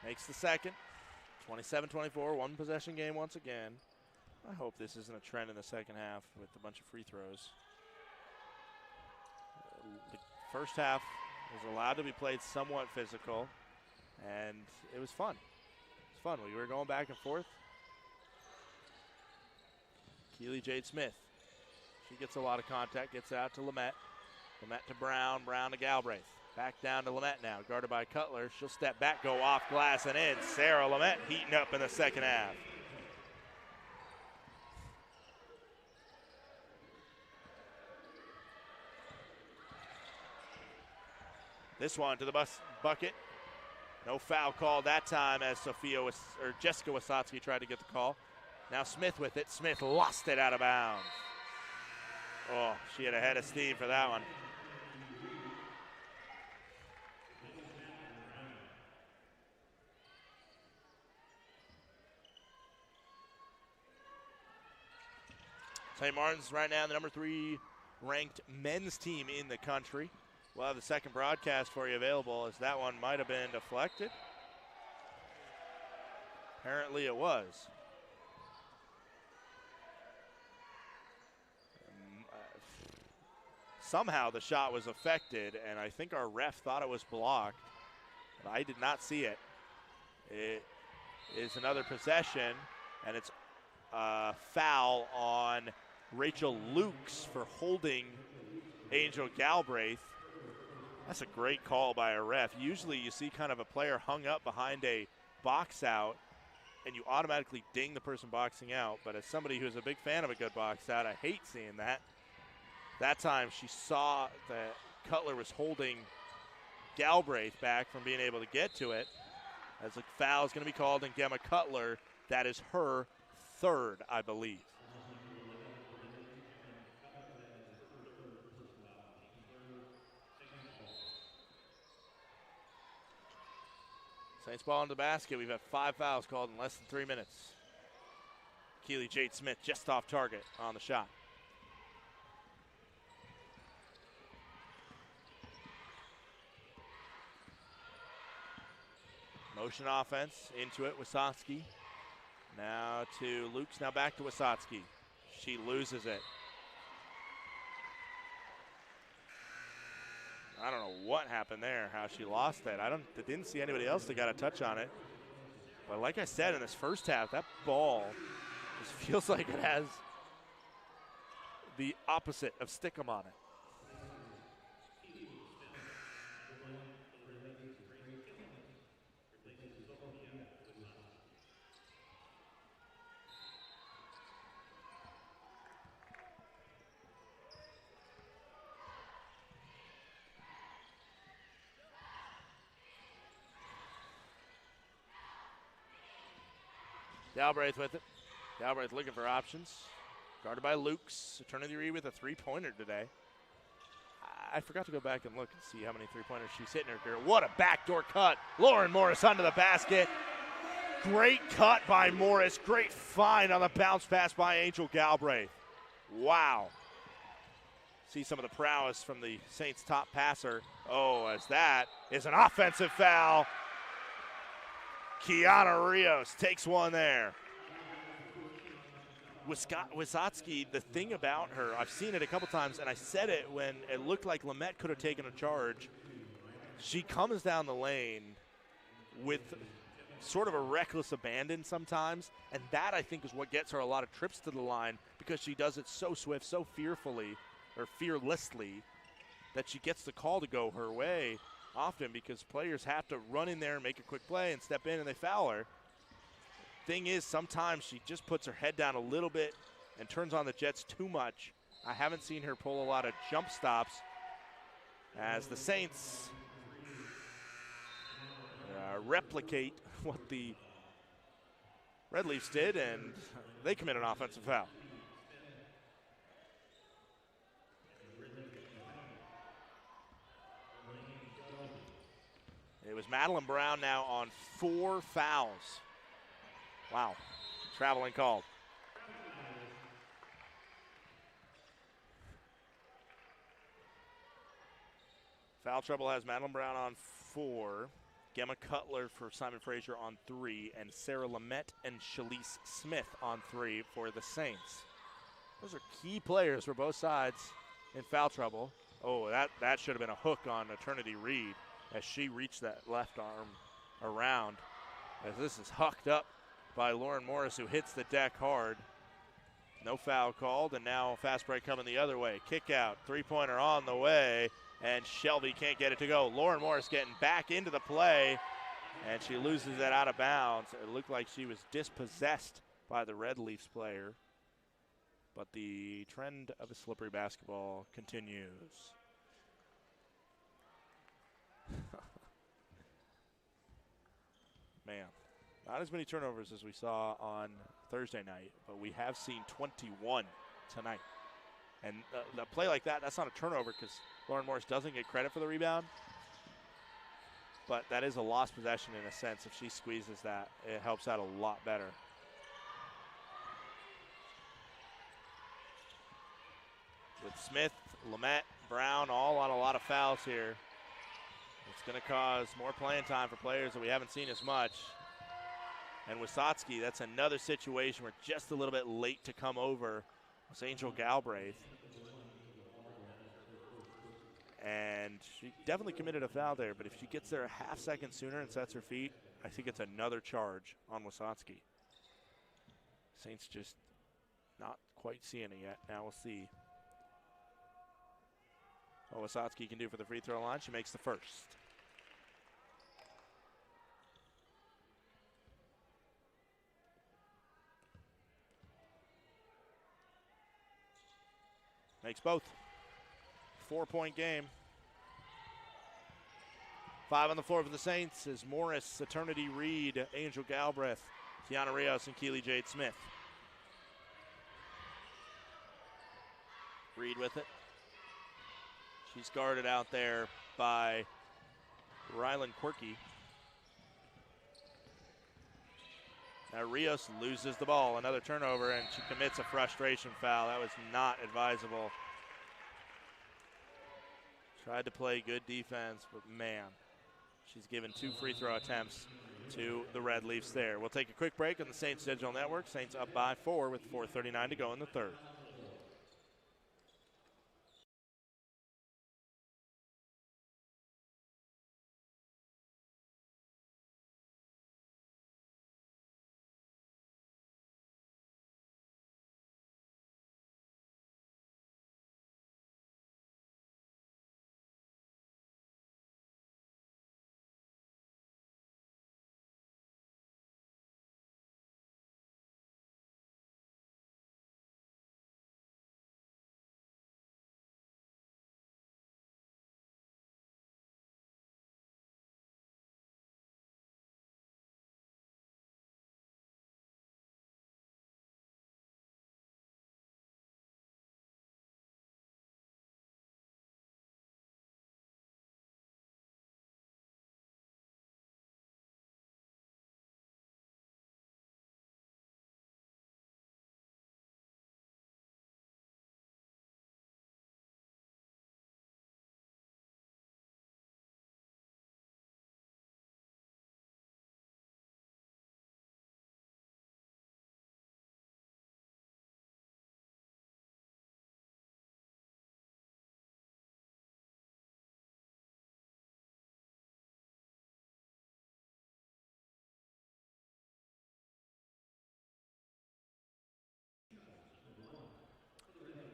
Makes the second. 27-24, one possession game once again. I hope this isn't a trend in the second half with a bunch of free throws. The first half was allowed to be played somewhat physical, and it was fun. It was fun. We were going back and forth. Keely Jade Smith. She gets a lot of contact, gets it out to Lamette. Lamette to Brown, Brown to Galbraith. Back down to Lamette now, guarded by Cutler. She'll step back, go off glass and in. Sarah Lamette heating up in the second half. This one to the bucket. No foul call that time as Jessica Wasatski tried to get the call. Now Smith with it. Smith lost it out of bounds. Oh, she had a head of steam for that one. St. Martin's right now the number 3 ranked men's team in the country. We'll have the second broadcast for you available as that one might have been deflected. Apparently it was. Somehow the shot was affected, and I think our ref thought it was blocked, but I did not see it. It is another possession, and it's a foul on Rachel Lukes for holding Angel Galbraith. That's a great call by a ref. Usually you see kind of a player hung up behind a box out, and you automatically ding the person boxing out, but as somebody who's a big fan of a good box out, I hate seeing that. That time she saw that Cutler was holding Galbraith back from being able to get to it. As a foul is going to be called on Gemma Cutler. That is her 3rd, I believe. Saints ball into the basket. We've had 5 fouls called in less than 3 minutes. Keely Jade Smith just off target on the shot. Motion offense, into it, Wasatski. Now to Lukes, now back to Wasatski. She loses it. I don't know what happened there, how she lost that. I didn't see anybody else that got a touch on it. But like I said, in this first half, that ball just feels like it has the opposite of stickum on it. Galbraith with it. Galbraith looking for options. Guarded by Lukes. Turning the read with a 3-pointer today. I forgot to go back and look and see how many 3-pointers she's hitting her career. What a backdoor cut. Lauren Morris under the basket. Great cut by Morris. Great find on the bounce pass by Angel Galbraith. Wow. See some of the prowess from the Saints' top passer. Oh, as that is an offensive foul. Kiana Rios takes one there. Wasatski, the thing about her, I've seen it a couple times, and I said it when it looked like Lamette could have taken a charge. She comes down the lane with sort of a reckless abandon sometimes, and that, I think, is what gets her a lot of trips to the line because she does it so swift, so fearfully, or fearlessly, that she gets the call to go her way. Often because players have to run in there and make a quick play and step in and they foul her. Thing is, sometimes she just puts her head down a little bit and turns on the Jets too much. I haven't seen her pull a lot of jump stops as the Saints replicate what the Red Leafs did, and they committed an offensive foul. It was Madeline Brown now on 4 fouls. Wow, traveling called. Foul trouble has Madeline Brown on 4, Gemma Cutler for Simon Fraser on 3, and Sarah Lamette and Shalise Smith on 3 for the Saints. Those are key players for both sides in foul trouble. Oh, that should have been a hook on Eternity Reed as she reached that left arm around. As this is hucked up by Lauren Morris, who hits the deck hard. No foul called, and now fast break coming the other way. Kick out, three-pointer on the way, and Shelby can't get it to go. Lauren Morris getting back into the play, and she loses it out of bounds. It looked like she was dispossessed by the Red Leafs player, but the trend of a slippery basketball continues. Man, not as many turnovers as we saw on Thursday night, but we have seen 21 tonight. And a play like that, that's not a turnover because Lauren Morris doesn't get credit for the rebound. But that is a lost possession in a sense. If she squeezes that, it helps out a lot better. With Smith, Lamette, Brown all on a lot of fouls here. It's going to cause more playing time for players that we haven't seen as much. And Wisotsky, that's another situation where just a little bit late to come over was Angel Galbraith. And she definitely committed a foul there, but if she gets there a half second sooner and sets her feet, I think it's another charge on Wisotsky. Saints just not quite seeing it yet. Now we'll see what Wisotsky can do for the free throw line. She makes the first. Makes both. 4-point game. 5 on the floor for the Saints is Morris, Eternity Reed, Angel Galbraith, Tiana Rios, and Keely Jade Smith. Reed with it. She's guarded out there by Rylan Quirky. Now Rios loses the ball, another turnover, and she commits a frustration foul. That was not advisable. Tried to play good defense, but man, she's given 2 free throw attempts to the Red Leafs there. We'll take a quick break on the Saints Digital Network. Saints up by 4 with 4:39 to go in the third.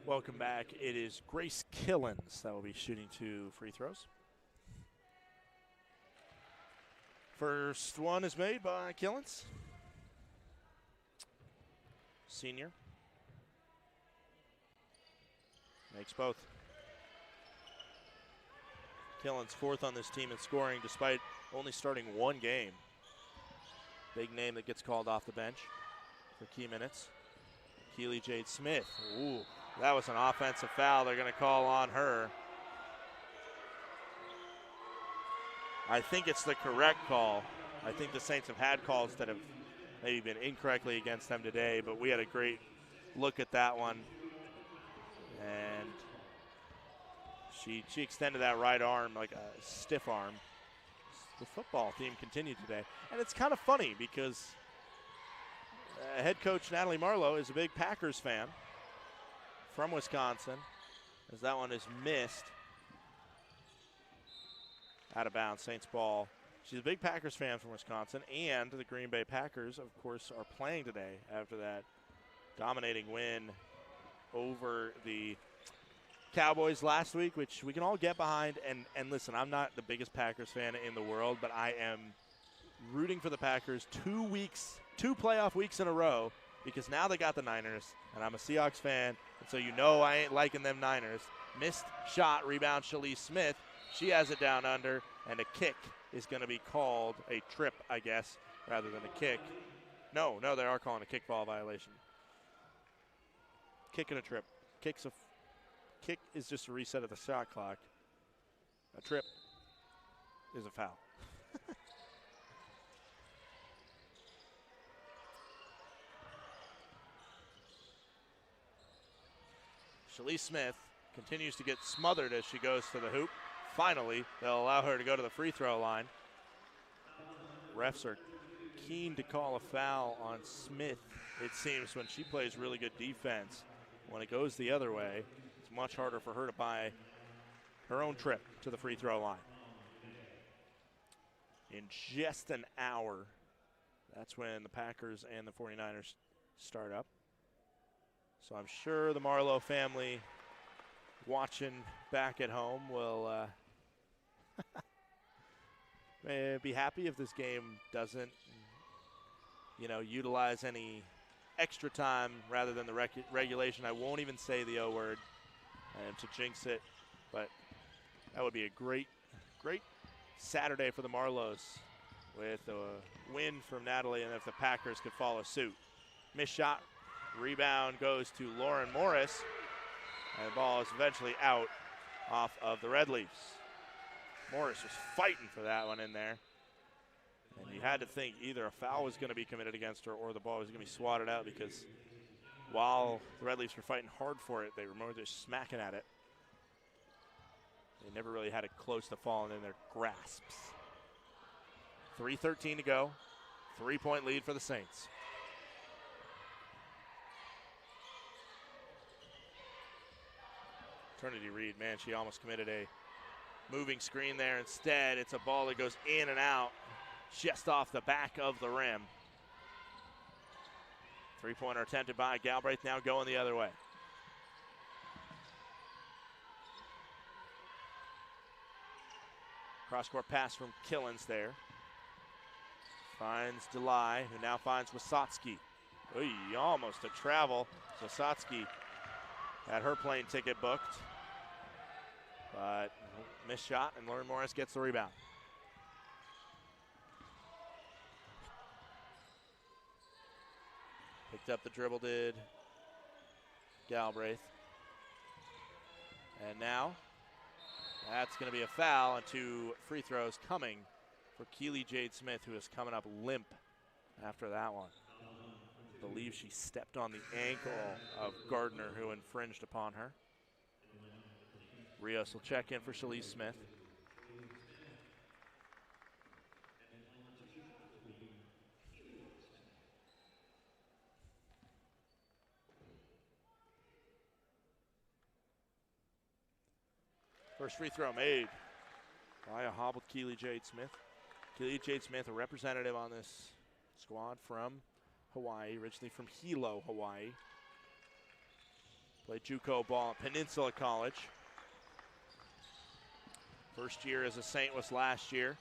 Welcome back. It is Grace Killens that will be shooting 2 free throws. First one is made by Killens. Senior. Makes both. Killens 4th on this team in scoring despite only starting 1 game. Big name that gets called off the bench. for key minutes. Keely Jade Smith. Ooh, that was an offensive foul. They're going to call on her. I think it's the correct call. I think the Saints have had calls that have maybe been incorrectly against them today, but we had a great look at that one. And she extended that right arm like a stiff arm. The football theme continued today. And it's kind of funny because head coach Natalie Marlowe is a big Packers fan from Wisconsin, as that one is missed. Out of bounds, Saints ball. She's a big Packers fan from Wisconsin, and the Green Bay Packers, of course, are playing today after that dominating win over the Cowboys last week, which we can all get behind. And listen, I'm not the biggest Packers fan in the world, but I am rooting for the Packers 2 playoff weeks in a row, because now they got the Niners, and I'm a Seahawks fan, and so you know I ain't liking them Niners. Missed shot, rebound, Shalise Smith. She has it down under, and a kick is going to be called a trip, I guess, rather than a kick. No, they are calling a kickball violation. Kick and a trip. Kick is just a reset of the shot clock. A trip is a foul. Shalise Smith continues to get smothered as she goes to the hoop. Finally, they'll allow her to go to the free throw line. Refs are keen to call a foul on Smith, it seems, when she plays really good defense. When it goes the other way, it's much harder for her to buy her own trip to the free throw line. In just an hour, that's when the Packers and the 49ers start up. So I'm sure the Marlowe family watching back at home will be happy if this game doesn't, utilize any extra time rather than the regulation. I won't even say the O word to jinx it, but that would be a great Saturday for the Marlows with a win from Natalie, and if the Packers could follow suit. Missed shot, rebound goes to Lauren Morris, and the ball is eventually out off of the Red Leafs. Morris was fighting for that one in there. And you had to think either a foul was going to be committed against her or the ball was going to be swatted out, because while the Red Leafs were fighting hard for it, they were more just smacking at it. They never really had it close to falling in their grasps. 3:13 to go. 3-point lead for the Saints. Trinity Reed, man, she almost committed a moving screen there. Instead, it's a ball that goes in and out just off the back of the rim. Three-pointer attempted by Galbraith, now going the other way. Cross-court pass from Killens there. Finds Delay, who now finds Wasotsky. Ooh, almost a travel. Wasotsky had her plane ticket booked, but missed shot, and Lauren Morris gets the rebound. Picked up the dribble, did Galbraith. And now that's going to be a foul, and 2 free throws coming for Keely Jade Smith, who is coming up limp after that one. I believe she stepped on the ankle of Gardner, who infringed upon her. Rios will check in for Shalise Smith. First free throw made by a hobbled Keely Jade Smith. Keely Jade Smith, a representative on this squad from Hawaii, originally from Hilo, Hawaii. Played JUCO ball at Peninsula College. First year as a Saint was last year.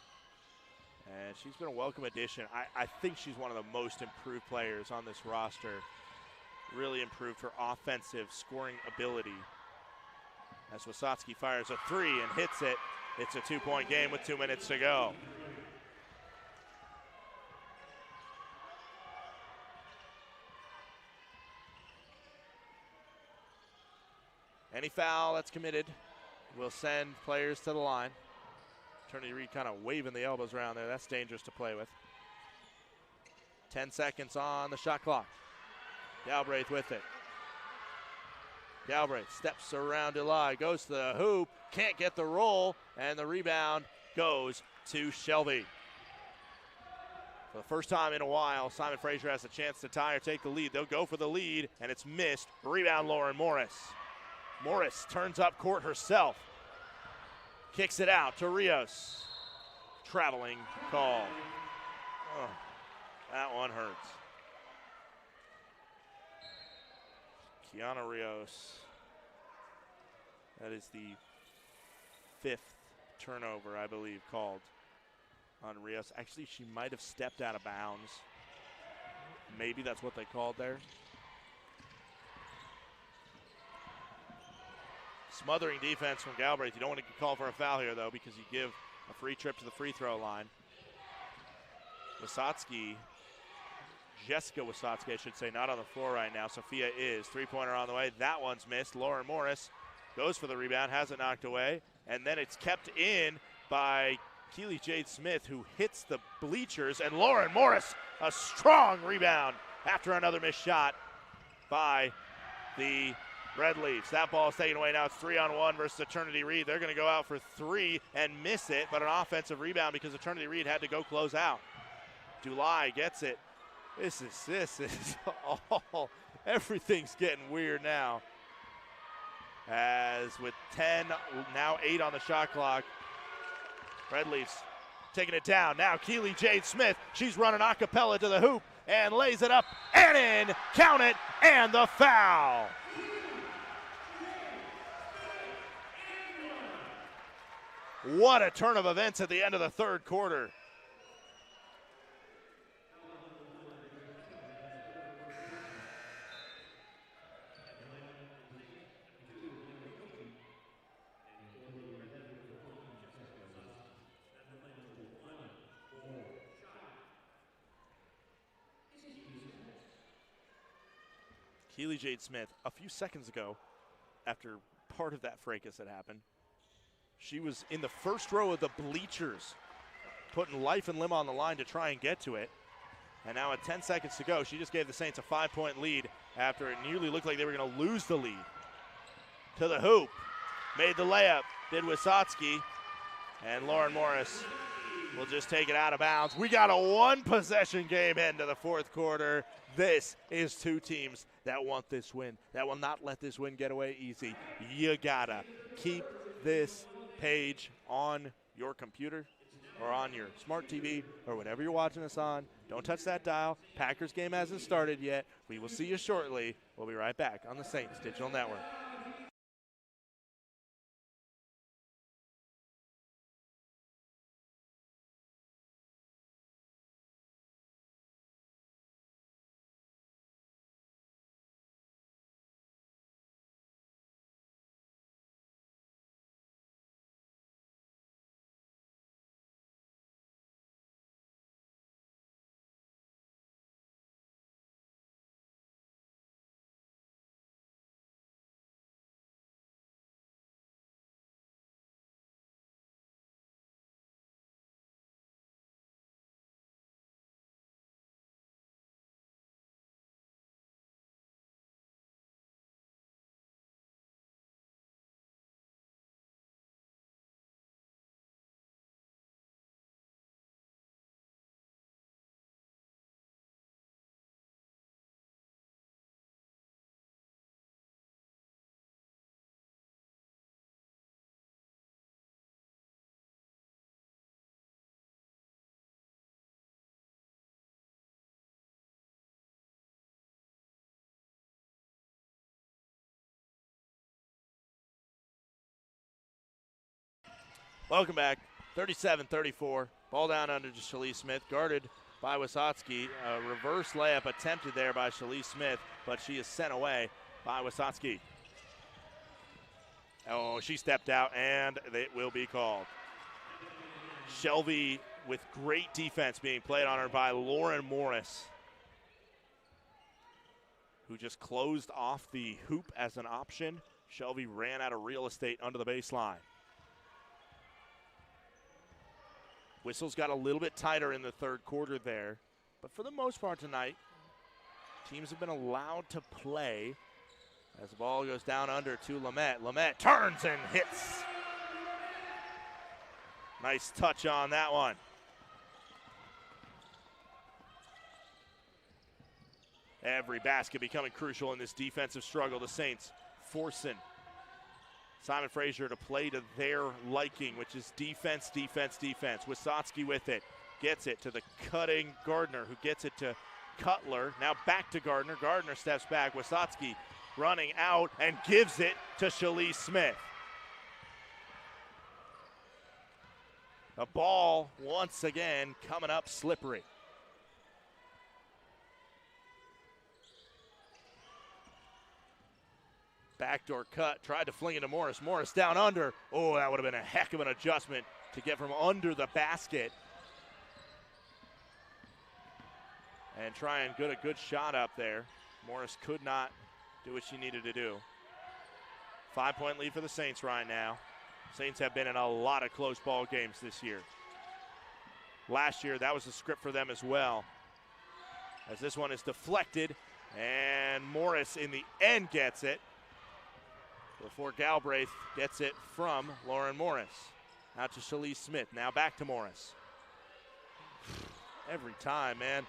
And she's been a welcome addition. I think she's one of the most improved players on this roster. Really improved her offensive scoring ability. As Wasotsky fires a 3 and hits it, it's a 2-point game with 2 minutes to go. Any foul that's committed will send players to the line. Eternity Reed kind of waving the elbows around there. That's dangerous to play with. 10 seconds on the shot clock. Galbraith with it. Galbraith steps around Delay, goes to the hoop, can't get the roll, and the rebound goes to Shelby. For the first time in a while, Simon Fraser has a chance to tie or take the lead. They'll go for the lead, and it's missed. Rebound, Lauren Morris. Morris turns up court herself. Kicks it out to Rios. Traveling call. Oh, that one hurts. Kiana Rios. That is the 5th turnover, I believe, called on Rios. Actually, she might have stepped out of bounds. Maybe that's what they called there. Smothering defense from Galbraith. You don't want to call for a foul here, though, because you give a free trip to the free throw line. Wysotsky, Jessica Wysotsky, I should say, not on the floor right now. Sophia is. Three-pointer on the way. That one's missed. Lauren Morris goes for the rebound, has it knocked away, and then it's kept in by Keely Jade Smith, who hits the bleachers, and Lauren Morris, a strong rebound after another missed shot by the Red Leafs. That ball is taken away now. It's 3-on-1 versus Eternity Reed. They're going to go out for 3 and miss it, but an offensive rebound because Eternity Reed had to go close out. Dulai gets it. This is all, everything's getting weird now. As with 10, now 8 on the shot clock, Red Leafs taking it down. Now Keely Jade Smith, she's running a cappella to the hoop and lays it up and in. Count it, and the foul. What a turn of events at the end of the third quarter. Keely Jade Smith, a few seconds ago, after part of that fracas had happened, she was in the first row of the bleachers, putting life and limb on the line to try and get to it. And now at 10 seconds to go, she just gave the Saints a 5-point lead after it nearly looked like they were going to lose the lead. To the hoop, made the layup, did Wysotsky, and Lauren Morris will just take it out of bounds. We got a one-possession game into the fourth quarter. This is two teams that want this win, that will not let this win get away easy. You gotta keep this page on your computer or on your smart TV or whatever you're watching us on. Don't touch that dial. Packers game hasn't started yet. We will see you shortly. We'll be right back on the Saints Digital Network. Welcome back. 37-34. Ball down under to Shalise Smith, guarded by Wysotsky. A reverse layup attempted there by Shalise Smith, but she is sent away by Wysotsky. Oh, she stepped out, and it will be called. Shelby with great defense being played on her by Lauren Morris, who just closed off the hoop as an option Shelby ran out of real estate under the baseline. Whistles got a little bit tighter in the third quarter there, but for the most part tonight, teams have been allowed to play as the ball goes down under to Lamette. Lamette turns and hits. Nice touch on that one. Every basket becoming crucial in this defensive struggle. The Saints forcing Simon Fraser to play to their liking, which is defense, defense, defense. Wisocki with it. Gets it to the cutting Gardner, who gets it to Cutler. Now back to Gardner. Gardner steps back. Wisocki running out and gives it to Shalise Smith. The ball once again coming up slippery. Backdoor cut, tried to fling it to Morris. Morris down under. Oh, that would have been a heck of an adjustment to get from under the basket. And try and get a good shot up there. Morris could not do what she needed to do. 5-point lead for the Saints right now. Saints have been in a lot of close ball games this year. Last year, that was the script for them as well. As this one is deflected, and Morris in the end gets it before Galbraith gets it from Lauren Morris. Out to Shalise Smith, now back to Morris. Every time, man.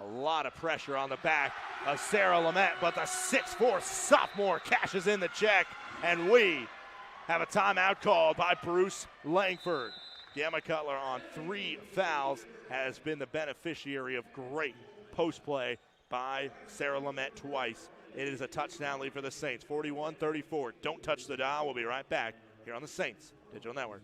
A lot of pressure on the back of Sarah Lamette, but the 6'4" sophomore cashes in the check, and we have a timeout called by Bruce Langford. Gamma Cutler on 3 fouls has been the beneficiary of great post play by Sarah Lamette twice. It is a touchdown lead for the Saints, 41-34. Don't touch the dial. We'll be right back here on the Saints Digital Network.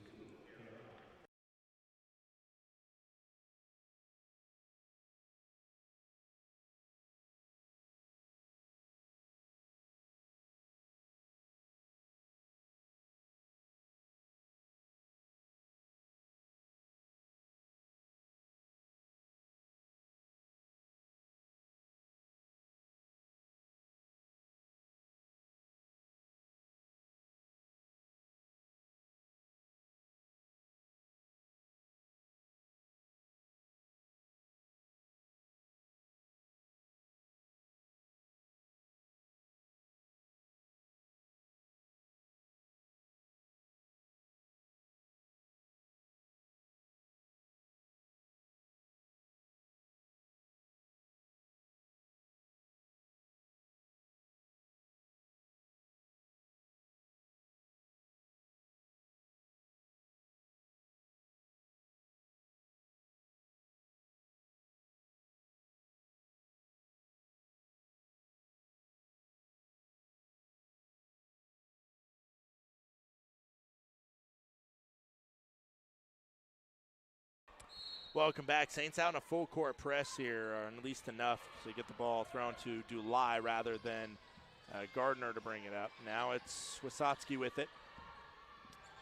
Welcome back. Saints out in a full court press here, or at least enough to get the ball thrown to Dulai rather than Gardner to bring it up. Now it's Wisocki with it.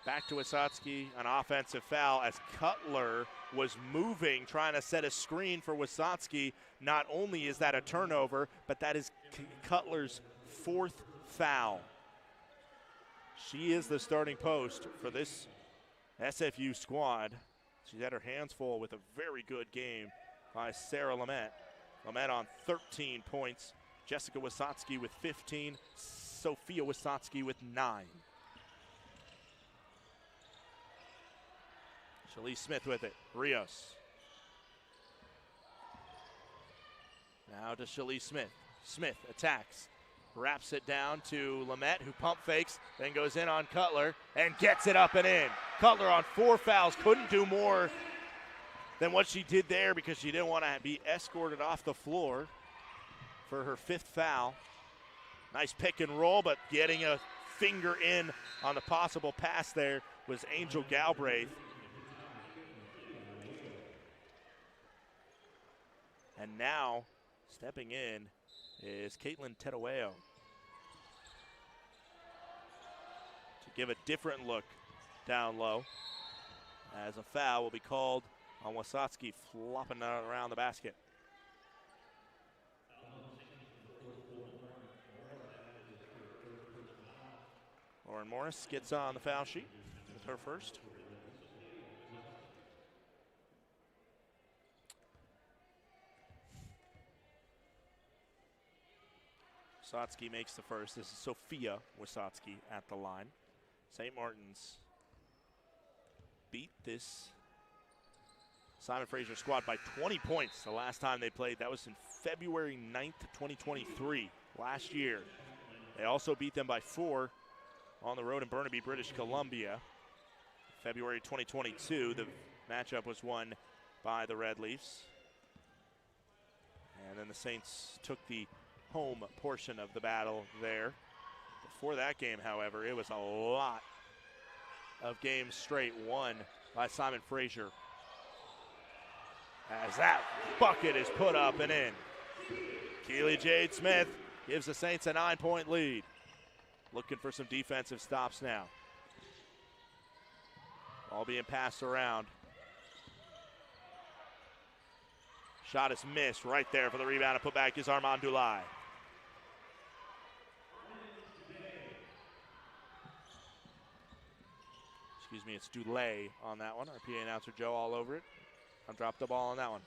Back to Wisocki, an offensive foul as Cutler was moving, trying to set a screen for Wisocki. Not only is that a turnover, but that is Cutler's 4th foul. She is the starting post for this SFU squad. She's had her hands full with a very good game by Sarah Lamette. Lamette on 13 points. Jessica Wisocki with 15. Sophia Wisocki with 9. Shalise Smith with it. Rios. Now to Shalise Smith. Smith attacks. Wraps it down to Lamette, who pump fakes, then goes in on Cutler and gets it up and in. Cutler on 4 fouls, couldn't do more than what she did there because she didn't want to be escorted off the floor for her 5th foul. Nice pick and roll, but getting a finger in on the possible pass there was Angel Galbraith. And now, stepping in is Caitlin Terueo to give a different look down low, as a foul will be called on Wisocki flopping around the basket. Lauren Morris gets on the foul sheet with her first. Wisotsky makes the first. This is Sophia Wisotsky at the line. St. Martin's beat this Simon Fraser squad by 20 points the last time they played. That was in February 9th, 2023, last year. They also beat them by 4 on the road in Burnaby, British Columbia. February 2022, the matchup was won by the Red Leafs. And then the Saints took the home portion of the battle there. Before that game, however, it was a lot of games straight won by Simon Fraser. As that bucket is put up and in. Keely Jade Smith gives the Saints a 9-point lead. Looking for some defensive stops now. All being passed around. Shot is missed right there for the rebound and put back is Armand Dulai. Excuse me, it's Dulay on that one. Our PA announcer Joe all over it. I'll drop the ball on that one.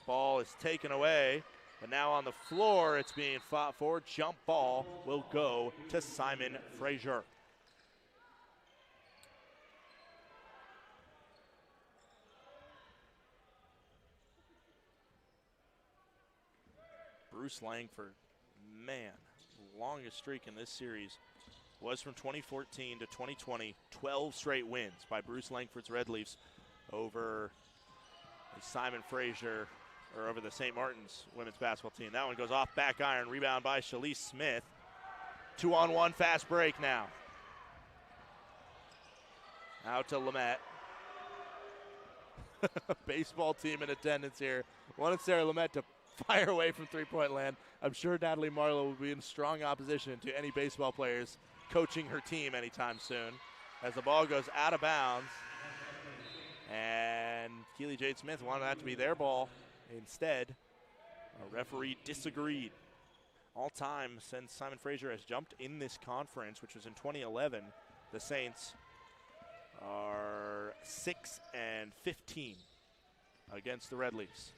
Ball is taken away, but now on the floor it's being fought for. Jump ball will go to Simon Fraser. Bruce Langford, man, longest streak in this series was from 2014 to 2020. 12 straight wins by Bruce Langford's Red Leafs over Simon Fraser, or over the St. Martin's women's basketball team. That one goes off back iron, rebound by Shalise Smith. 2-on-1 fast break now. Out to Lamette. Baseball team in attendance here. Wanted Sarah Lamette to fire away from three-point land. I'm sure Natalie Marlowe will be in strong opposition to any baseball players coaching her team anytime soon. As the ball goes out of bounds. And Keely Jade Smith wanted that to be their ball. Instead, a referee disagreed. All time since Simon Fraser has jumped in this conference, which was in 2011, the Saints are 6-15 against the Red Leafs.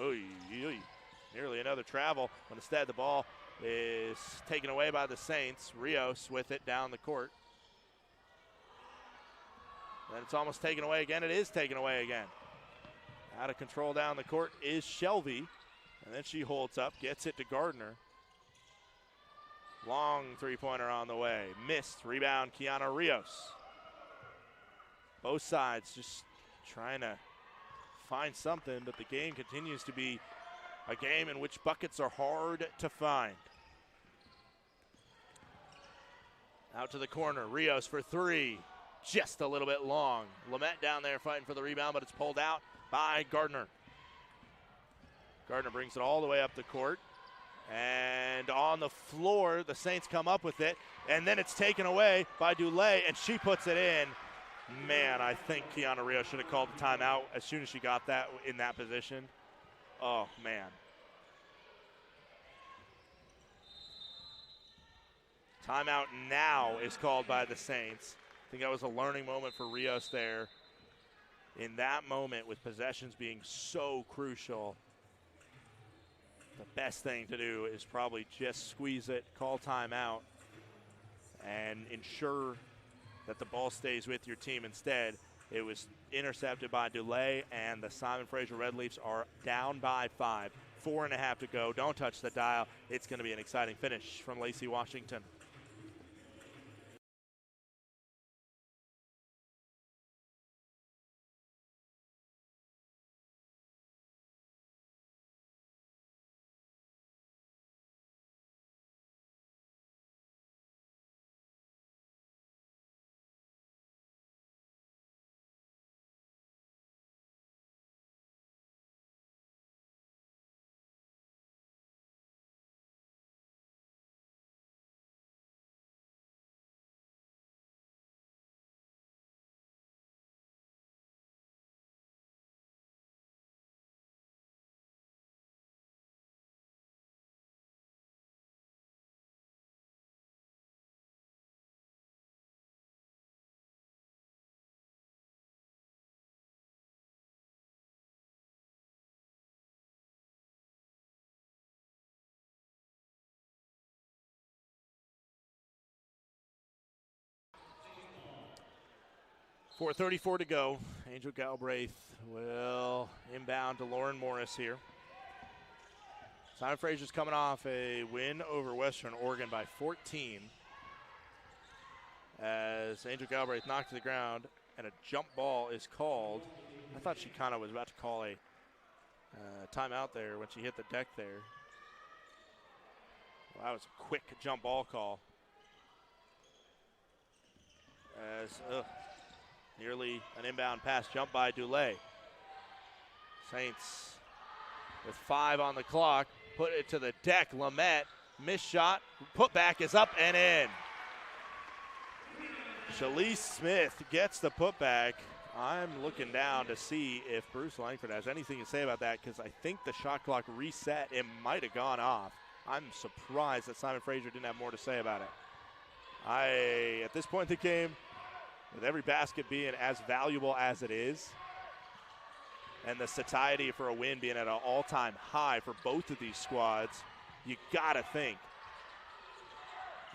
Oy, oy. Nearly another travel, but instead the ball is taken away by the Saints. Rios with it down the court. Then it's almost taken away again. It is taken away again. Out of control down the court is Shelby. And then she holds up, gets it to Gardner. Long three-pointer on the way. Missed. Rebound, Kiana Rios. Both sides just trying to find something, but the game continues to be a game in which buckets are hard to find. Out to the corner. Rios for three. Just a little bit long. Lamette down there fighting for the rebound, but it's pulled out by Gardner. Gardner brings it all the way up the court. And on the floor, the Saints come up with it. And then it's taken away by Dulay, and she puts it in. Man, I think Kiana Rios should have called the timeout as soon as she got that in that position. Oh, man. Timeout now is called by the Saints. I think that was a learning moment for Rios there. In that moment, with possessions being so crucial, the best thing to do is probably just squeeze it, call timeout, and ensure that the ball stays with your team. Instead, it was intercepted by Dulay, and the Simon Fraser Red Leafs are down by 5. 4.5 to go. Don't touch the dial. It's going to be an exciting finish from Lacey Washington. 4:34 to go. Angel Galbraith will inbound to Lauren Morris here. Simon Fraser's coming off a win over Western Oregon by 14. As Angel Galbraith knocked to the ground and a jump ball is called. I thought she kind of was about to call a timeout there when she hit the deck there. Well, that was a quick jump ball call. As nearly an inbound pass jump by Dulé. Saints with 5 on the clock, put it to the deck. Lamette, missed shot, put back is up and in. Shalise Smith gets the putback. I'm looking down to see if Bruce Langford has anything to say about that because I think the shot clock reset. It might have gone off. I'm surprised that Simon Fraser didn't have more to say about it. At this point in the game, with every basket being as valuable as it is, and the satiety for a win being at an all-time high for both of these squads, you got to think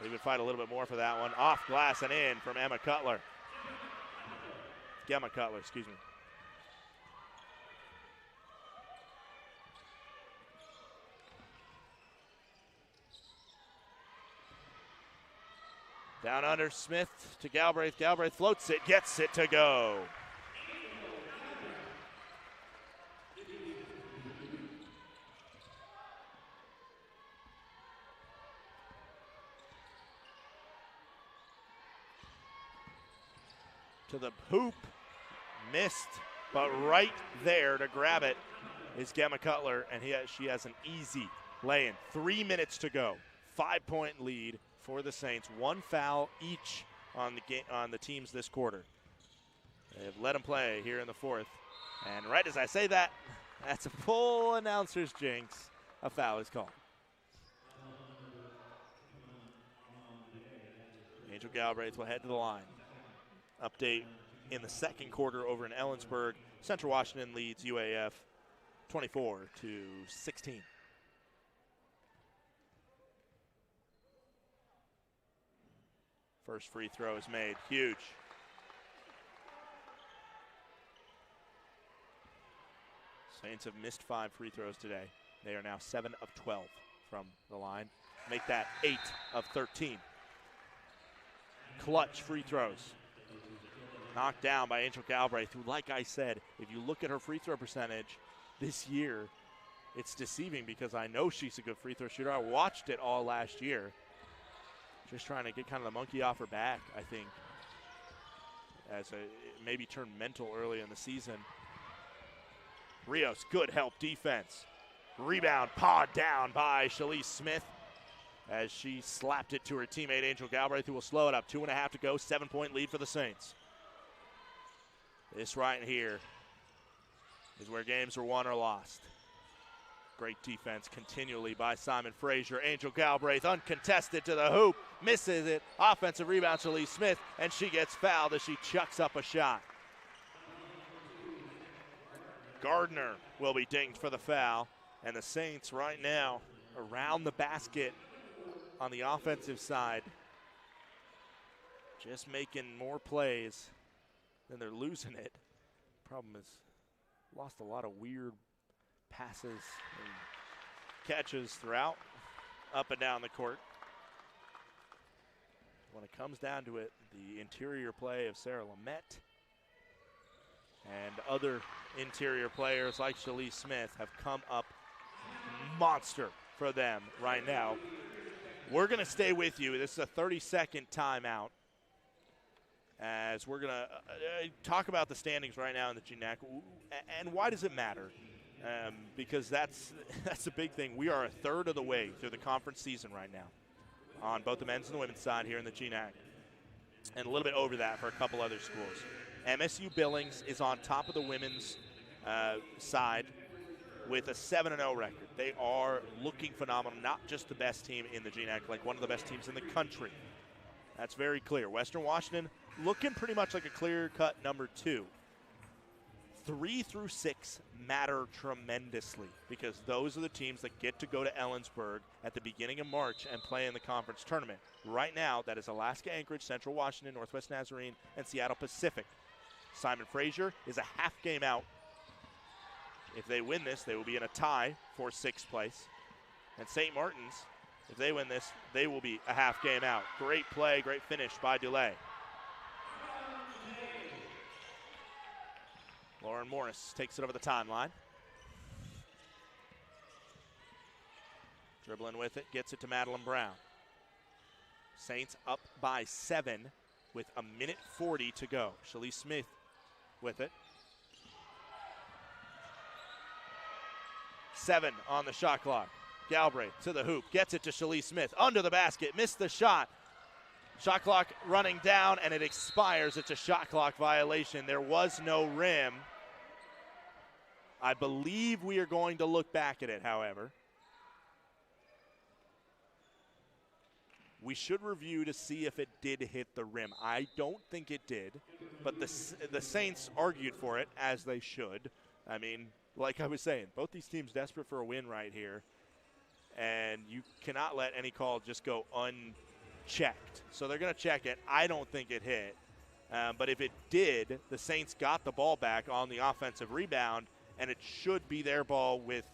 they would fight a little bit more for that one. Off glass and in from Gemma Cutler, excuse me. Down under, Smith to Galbraith. Galbraith floats it, gets it to go. To the hoop, missed, but right there to grab it is Gemma Cutler, and she has an easy lay-in. 3 minutes to go, 5-point lead for the Saints. 1 foul each on the teams this quarter. They've let them play here in the fourth, and right as I say that, that's a full announcer's jinx. A foul is called. Angel Galbraith will head to the line. Update in the second quarter over in Ellensburg. Central Washington leads UAF 24-16. First free throw is made. Huge. Saints have missed 5 free throws today. They are now 7 of 12 from the line. Make that 8 of 13. Clutch free throws. Knocked down by Angel Galbraith, who, like I said, if you look at her free throw percentage this year, it's deceiving because I know she's a good free throw shooter. I watched it all last year. Just trying to get kind of the monkey off her back, I think, as it maybe turned mental early in the season. Rios, good help defense. Rebound pawed down by Shalise Smith as she slapped it to her teammate Angel Galbraith, who will slow it up. 2.5 to go, 7-point lead for the Saints. This right here is where games are won or lost. Great defense continually by Simon Fraser. Angel Galbraith uncontested to the hoop, misses it. Offensive rebound to Lee Smith, and she gets fouled as she chucks up a shot. Gardner will be dinged for the foul, and the Saints right now around the basket on the offensive side, just making more plays than they're losing it. Problem is, lost a lot of weird passes and catches throughout, up and down the court. When it comes down to it, the interior play of Sarah Lamette and other interior players like Shalise Smith have come up monster for them right now. We're going to stay with you. This is a 30-second timeout as we're going to talk about the standings right now in the GNAC. And why does it matter? Because that's a big thing. We are a third of the way through the conference season right now on both the men's and the women's side here in the GNAC, and a little bit over that for a couple other schools. MSU Billings is on top of the women's side with a 7-0 record. They are looking phenomenal, not just the best team in the GNAC, like one of the best teams in the country. That's very clear. Western Washington looking pretty much like a clear-cut number 2. 3 through 6 matter tremendously because those are the teams that get to go to Ellensburg at the beginning of March and play in the conference tournament. Right now, that is Alaska Anchorage, Central Washington, Northwest Nazarene, and Seattle Pacific. Simon Fraser is a half game out. If they win this, they will be in a tie for 6th place. And St. Martin's, if they win this, they will be a half game out. Great play, great finish by Dulé. Lauren Morris takes it over the timeline. Dribbling with it, gets it to Madeline Brown. Saints up by 7 with 1:40 to go. Shalise Smith with it. 7 on the shot clock. Galbraith to the hoop, gets it to Shalise Smith. Under the basket, missed the shot. Shot clock running down, and it expires. It's a shot clock violation. There was no rim. I believe we are going to look back at it, however. We should review to see if it did hit the rim. I don't think it did, but the Saints argued for it, as they should. I mean, like I was saying, both these teams desperate for a win right here, and you cannot let any call just go unchecked. So they're going to check it. I don't think it hit, but if it did, the Saints got the ball back on the offensive rebound, and it should be their ball with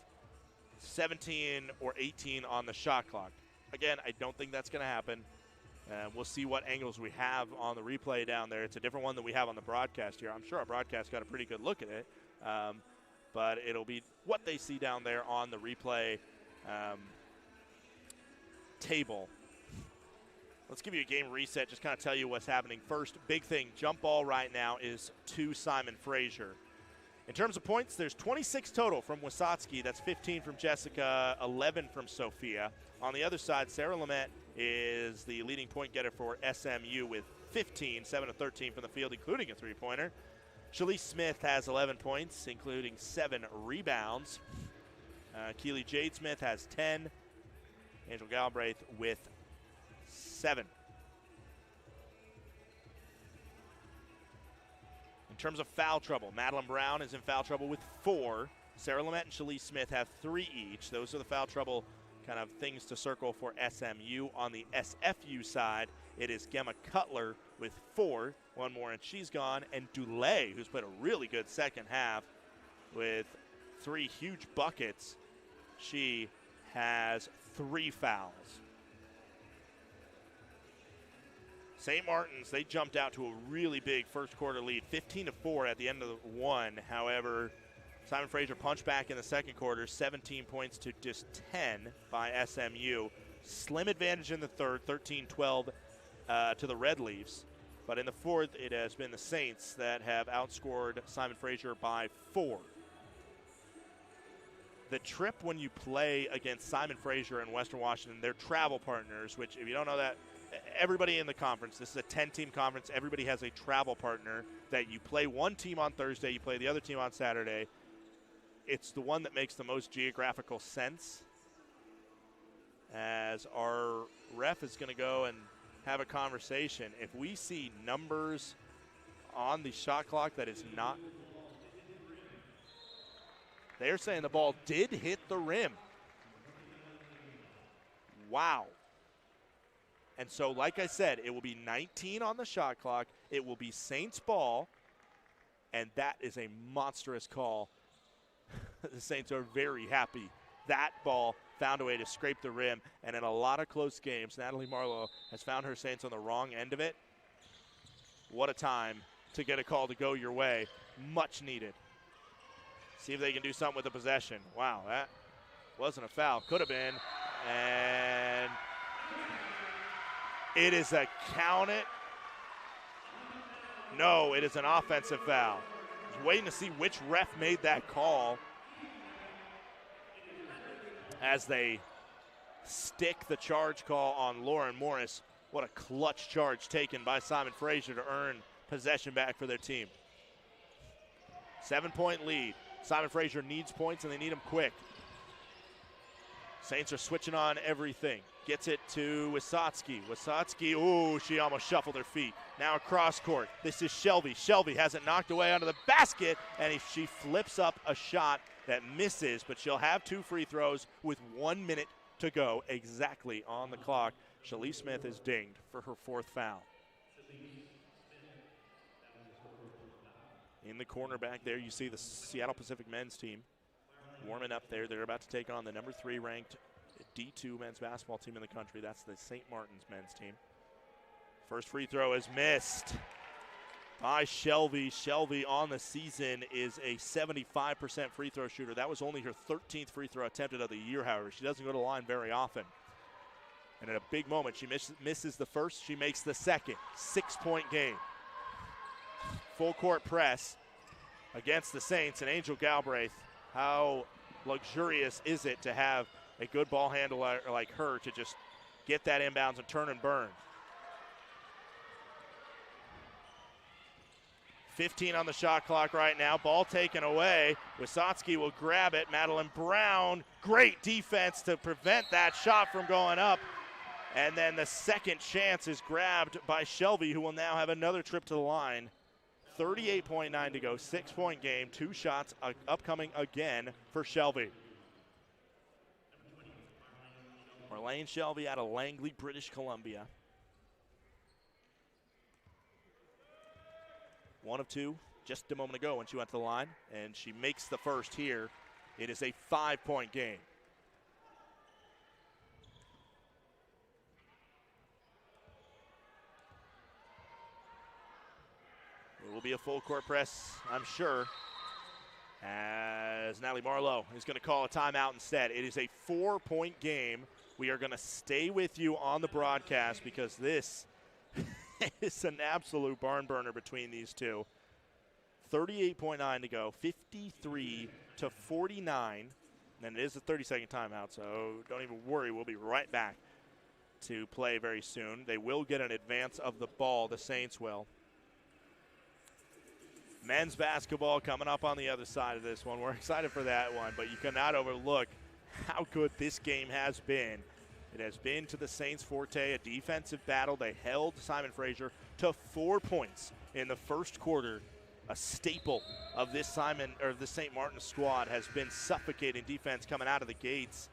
17 or 18 on the shot clock. Again, I don't think that's going to happen. We'll see what angles we have on the replay down there. It's a different one than we have on the broadcast here. I'm sure our broadcast got a pretty good look at it, but it'll be what they see down there on the replay table. Let's give you a game reset, just kind of tell you what's happening. First, big thing, jump ball right now is to Simon Fraser. In terms of points, there's 26 total from Wasatski. That's 15 from Jessica, 11 from Sophia. On the other side, Sarah Lamette is the leading point getter for SMU with 15, 7 of 13 from the field, including a three-pointer. Shalise Smith has 11 points, including 7 rebounds. Keely Jade Smith has 10. Angel Galbraith with 7. In terms of foul trouble, Madeline Brown is in foul trouble with 4. Sarah Lamette and Shalise Smith have 3 each. Those are the foul trouble kind of things to circle for SMU. On the SFU side, it is Gemma Cutler with 4. One more and she's gone. And Dulé, who's played a really good second half with 3 huge buckets. She has 3 fouls. St. Martin's, they jumped out to a really big first quarter lead, 15-4 at the end of the one. However, Simon Fraser punched back in the second quarter, 17 points to just 10 by SMU. Slim advantage in the third, 13-12 to the Red Leafs. But in the fourth, it has been the Saints that have outscored Simon Fraser by 4. The trip when you play against Simon Fraser and Western Washington, they're travel partners, which if you don't know that, everybody in the conference, this is a 10-team conference, everybody has a travel partner that you play one team on Thursday, you play the other team on Saturday. It's the one that makes the most geographical sense, as our ref is going to go and have a conversation. If we see numbers on the shot clock that is not, they're saying the ball did hit the rim. Wow. And so, like I said, it will be 19 on the shot clock. It will be Saints ball, and that is a monstrous call. The Saints are very happy. That ball found a way to scrape the rim, and in a lot of close games, Natalie Marlowe has found her Saints on the wrong end of it. What a time to get a call to go your way. Much needed. See if they can do something with the possession. Wow, that wasn't a foul. Could have been. And it is a count it. No, it is an offensive foul. I was waiting to see which ref made that call as they stick the charge call on Lauren Morris. What a clutch charge taken by Simon Fraser to earn possession back for their team. 7-point lead. Simon Fraser needs points, and they need them quick. Saints are switching on everything. Gets it to Wasatski. Wasatski, ooh, she almost shuffled her feet. Now across court. This is Shelby. Shelby has it knocked away onto the basket, and she flips up a shot that misses, but she'll have 2 free throws with 1 minute to go exactly on the clock. Shalise Smith is dinged for her 4th foul. In the corner back there, you see the Seattle Pacific men's team warming up there. They're about to take on the number 3 ranked D2 men's basketball team in the country. That's the St. Martin's men's team. First free throw is missed by Shelby. Shelby on the season is a 75% free throw shooter. That was only her 13th free throw attempted of the year, however. She doesn't go to the line very often. And in a big moment, she misses the first, she makes the second. 6-point game. Full court press against the Saints, and Angel Galbraith, how luxurious is it to have a good ball handler like her to just get that inbounds and turn and burn. 15 on the shot clock right now. Ball taken away. Wysocki will grab it. Madeline Brown, great defense to prevent that shot from going up. And then the second chance is grabbed by Shelby, who will now have another trip to the line. 38.9 to go, 6-point game, 2 shots upcoming again for Shelby. Marlene Shelby out of Langley, British Columbia. 1 of 2 just a moment ago when she went to the line, and she makes the first here. It is a 5-point game. It will be a full court press, I'm sure, as Natalie Marlowe is going to call a timeout instead. It is a 4-point game. We are going to stay with you on the broadcast because this is an absolute barn burner between these two. 38.9 to go, 53 to 49. And it is a 30-second timeout, so don't even worry. We'll be right back to play very soon. They will get an advance of the ball, the Saints will. Men's basketball coming up on the other side of this one. We're excited for that one, but you cannot overlook how good this game has been. It has been to the Saints' forte, a defensive battle. They held Simon Fraser to 4 points in the first quarter. A staple of this St. Martin squad has been suffocating defense coming out of the gates,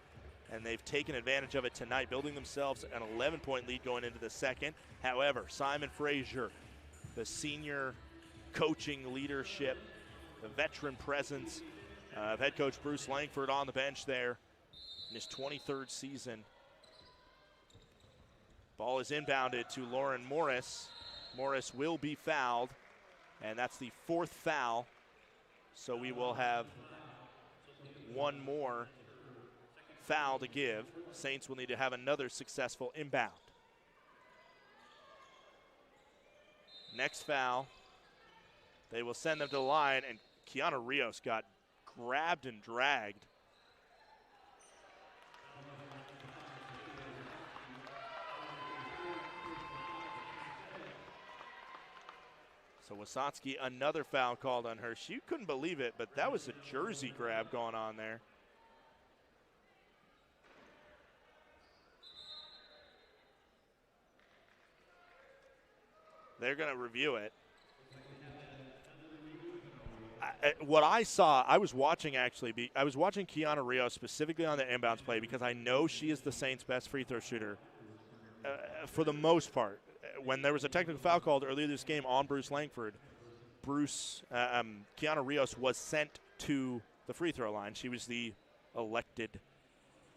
and they've taken advantage of it tonight, building themselves an 11-point lead going into the second. However, Simon Fraser, the senior coaching leadership, the veteran presence of head coach Bruce Langford on the bench there in his 23rd season. Ball is inbounded to Lauren Morris. Morris will be fouled, and that's the 4th foul. So we will have one more foul to give. Saints will need to have another successful inbound. Next foul. They will send them to the line, and Kiana Rios got grabbed and dragged. So Wysocki, another foul called on her. She couldn't believe it, but that was a jersey grab going on there. They're going to review it. What I saw, I was watching Kiana Rios specifically on the inbounds play because I know she is the Saints' best free throw shooter for the most part. When there was a technical foul called earlier this game on Bruce Langford, Kiana Rios was sent to the free throw line. She was the elected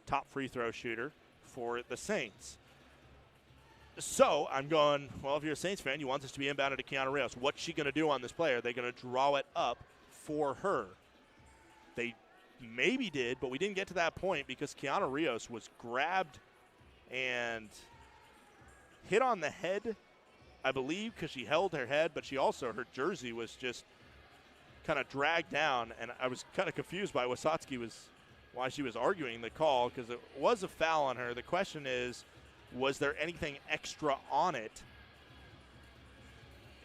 top free throw shooter for the Saints. So I'm going, well, if you're a Saints fan, you want this to be inbounded to Kiana Rios. What's she going to do on this play? Are they going to draw it up for her? They maybe did, but we didn't get to that point because Kiana Rios was grabbed and hit on the head, I believe, because she held her head, but her jersey was just kind of dragged down, and I was kind of confused by Wysocki why she was arguing the call because it was a foul on her. The question is, was there anything extra on it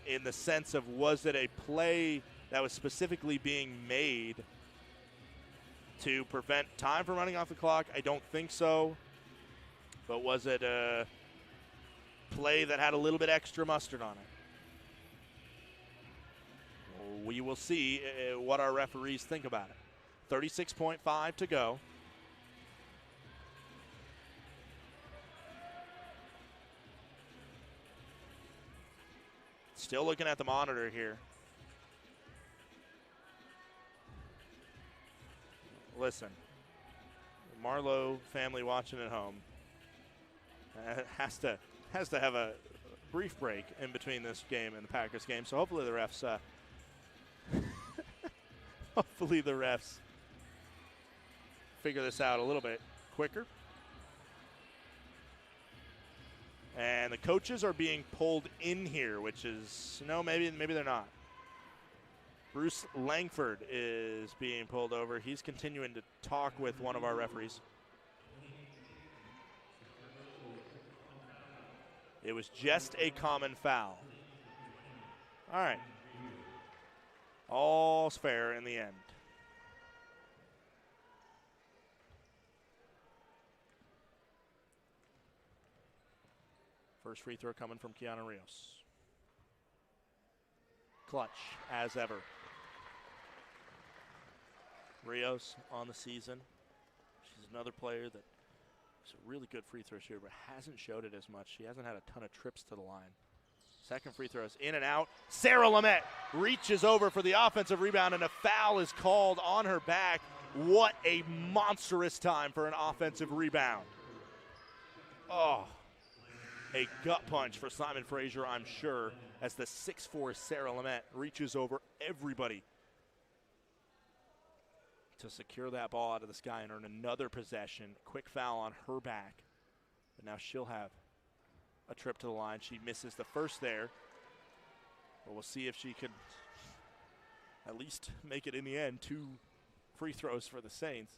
in the sense of was it a play that was specifically being made to prevent time from running off the clock? I don't think so. But was it a play that had a little bit extra mustard on it? We will see what our referees think about it. 36.5 to go. Still looking at the monitor here. listen, Marlowe family watching at home has to have a brief break in between this game and the Packers game. So hopefully the refs figure this out a little bit quicker. And the coaches are being pulled in here, which is, no, maybe they're not. Bruce Langford is being pulled over. He's continuing to talk with one of our referees. It was just a common foul. All right. All's fair in the end. First free throw coming from Kiana Rios. Clutch, as ever. Rios on the season. She's another player that is a really good free throw shooter, but hasn't showed it as much. She hasn't had a ton of trips to the line. Second free throw is in and out. Sarah Lamette reaches over for the offensive rebound, and a foul is called on her back. What a monstrous time for an offensive rebound. Oh, a gut punch for Simon Fraser, I'm sure, as the 6'4" Sarah Lamette reaches over everybody to secure that ball out of the sky and earn another possession. Quick foul on her back. But now she'll have a trip to the line. She misses the first there. But we'll see if she can at least make it in the end. 2 free throws for the Saints.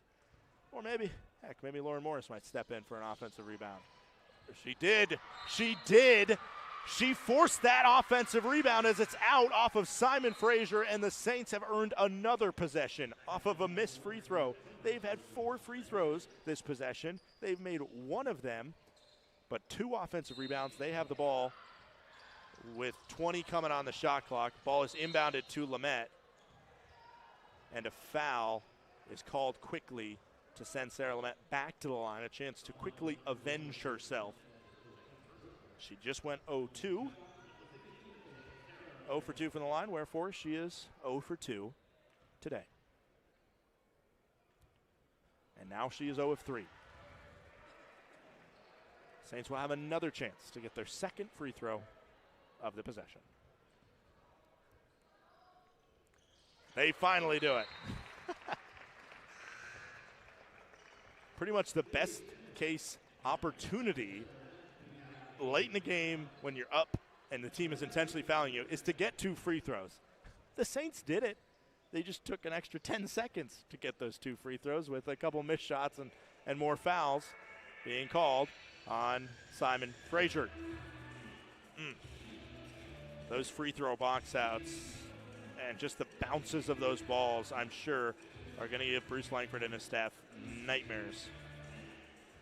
Or maybe Lauren Morris might step in for an offensive rebound. She did. She forced that offensive rebound as it's out off of Simon Fraser, and the Saints have earned another possession off of a missed free throw. They've had 4 free throws this possession. They've made 1 of them, but 2 offensive rebounds. They have the ball with 20 coming on the shot clock. Ball is inbounded to Lamette, and a foul is called quickly to send Sarah Lamette back to the line, a chance to quickly avenge herself. She just went 0-2. 0 for 2 from the line, wherefore she is 0 for 2 today. And now she is 0 of 3. Saints will have another chance to get their second free throw of the possession. They finally do it. Pretty much the best case opportunity late in the game when you're up and the team is intentionally fouling you is to get 2 free throws. The Saints did it. They just took an extra 10 seconds to get those 2 free throws with a couple missed shots and more fouls being called on Simon Fraser. Those free throw box outs and just the bounces of those balls, I'm sure, are going to give Bruce Langford and his staff nightmares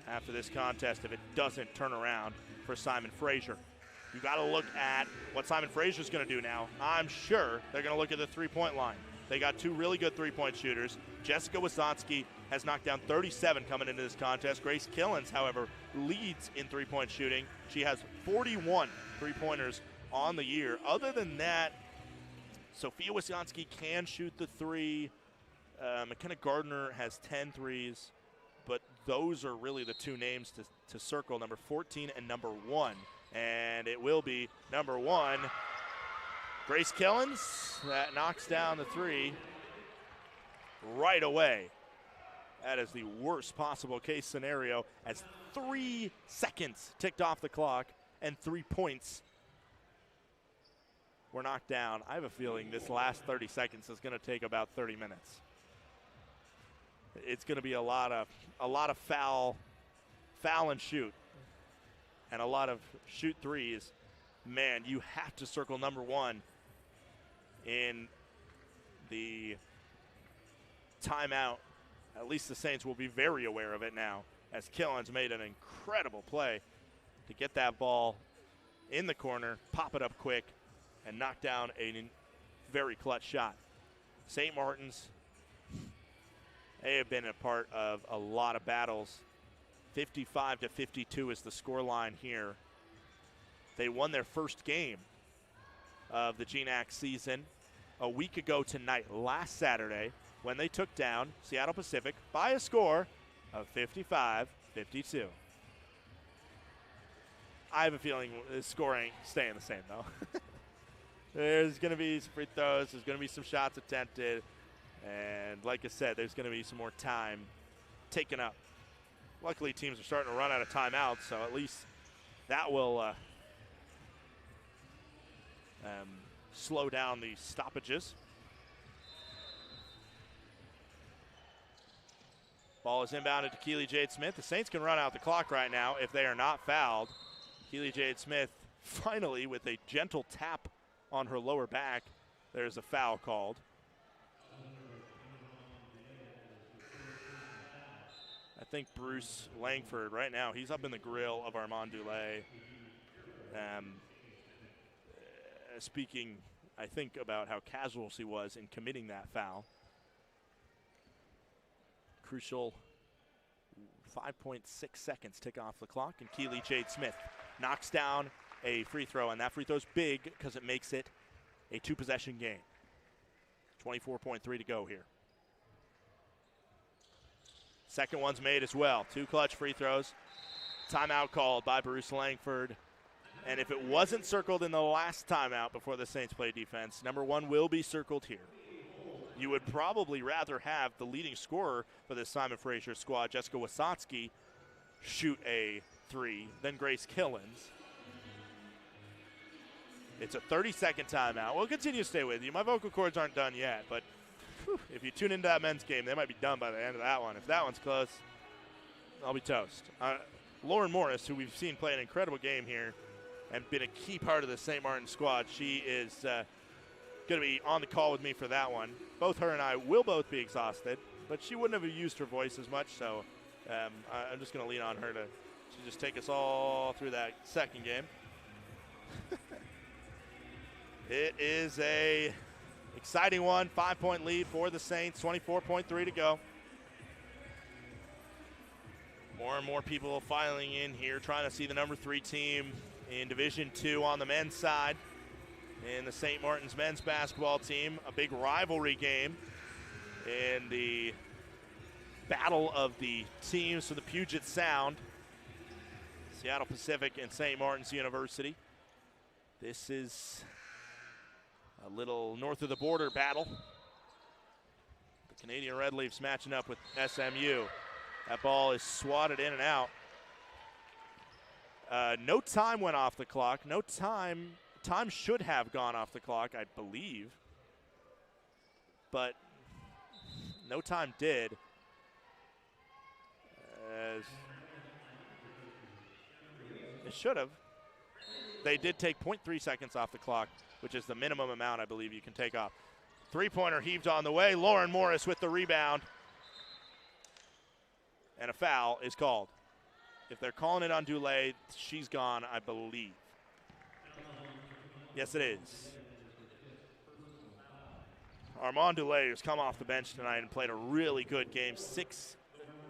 after this contest if it doesn't turn around for Simon Fraser. You got to look at what Simon Fraser's going to do now. I'm sure they're going to look at the three-point line. They got 2 really good three-point shooters. Jessica Wasansky has knocked down 37 coming into this contest. Grace Killens, however, leads in three-point shooting. She has 41 three-pointers on the year. Other than that, Sophia Wasansky can shoot the 3. McKenna Gardner has 10 threes, but those are really the 2 names to circle, number 14 and number 1. And it will be number 1, Grace Killens, that knocks down the 3 right away. That is the worst possible case scenario as 3 seconds ticked off the clock and 3 points were knocked down. I have a feeling this last 30 seconds is going to take about 30 minutes. It's going to be a lot of foul and shoot, and a lot of shoot threes. Man, you have to circle number 1 in the timeout. At least the Saints will be very aware of it now, as Killens made an incredible play to get that ball in the corner, pop it up quick, and knock down a very clutch shot. St. Martin's, they have been a part of a lot of battles. 55-52 is the scoreline here. They won their first game of the GNAC season a week ago tonight, last Saturday. when they took down Seattle Pacific by a score of 55-52. I have a feeling the score ain't staying the same, though. There's going to be some free throws. There's going to be some shots attempted. And like I said, there's going to be some more time taken up. Luckily, teams are starting to run out of timeouts, so at least that will slow down the stoppages. Ball is inbounded to Keely Jade Smith. The Saints can run out the clock right now if they are not fouled. Keely Jade Smith finally with a gentle tap on her lower back. There's a foul called. I think Bruce Langford right now, he's up in the grill of Armand Dulé. Speaking, I think, about how casual she was in committing that foul. Crucial 5.6 seconds tick off the clock, and Keely Jade Smith knocks down a free throw, and that free throw's big because it makes it a two-possession game. 24.3 to go here. Second one's made as well. Two clutch free throws. Timeout called by Bruce Langford. And if it wasn't circled in the last timeout before the Saints play defense, number one will be circled here. You would probably rather have the leading scorer for this Simon Fraser squad, Jessica Wasotsky, shoot a three than Grace Killens. It's a 30-second timeout. We'll continue to stay with you. My vocal cords aren't done yet, but if you tune into that men's game, they might be done by the end of that one. If that one's close, I'll be toast. Lauren Morris, who we've seen play an incredible game here and been a key part of the St. Martin squad, she is going to be on the call with me for that one. Both her and I will both be exhausted, but she wouldn't have used her voice as much, so I'm just going to lean on her to just take us all through that second game. It is a exciting one, 5-point lead for the Saints, 24.3 to go. More and more people filing in here, trying to see the number 3 team in Division II on the men's side. In the St. Martin's men's basketball team, a big rivalry game in the battle of the teams for the Puget Sound, Seattle Pacific and St. Martin's University. This is a little north of the border battle. The Canadian Red Leafs matching up with SMU. That ball is swatted in and out. No time went off the clock. No time. Time should have gone off the clock, I believe. But no time did. It should have. They did take 0.3 seconds off the clock, which is the minimum amount I believe you can take off. Three-pointer heaved on the way. Lauren Morris with the rebound. And a foul is called. If they're calling it on Dulé, she's gone, I believe. Yes, it is. Armand Dulé has come off the bench tonight and played a really good game. 6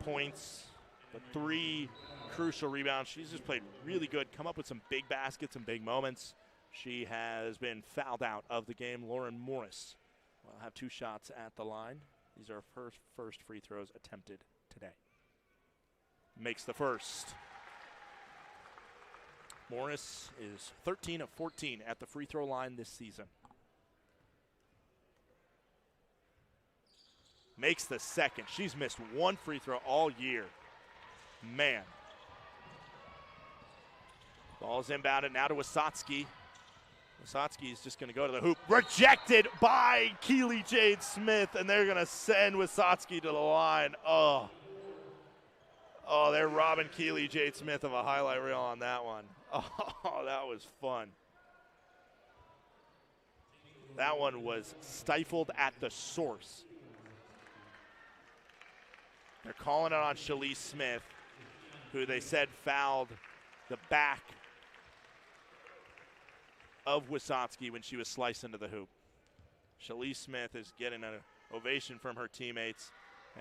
points, but 3 crucial rebounds. She's just played really good, come up with some big baskets and big moments. She has been fouled out of the game. Lauren Morris will have 2 shots at the line. These are her first free throws attempted today. Makes the first. Morris is 13 of 14 at the free throw line this season. Makes the second. She's missed 1 free throw all year. Man. Ball's inbounded now to Wasotsky. Wasotsky is just going to go to the hoop. Rejected by Keely Jade Smith, and they're going to send Wasotsky to the line. Oh, they're robbing Keely Jade Smith of a highlight reel on that one. Oh, that was fun. That one was stifled at the source. They're calling it on Shalise Smith, who they said fouled the back of Wasotsky when she was sliced into the hoop. Shalise Smith is getting an ovation from her teammates,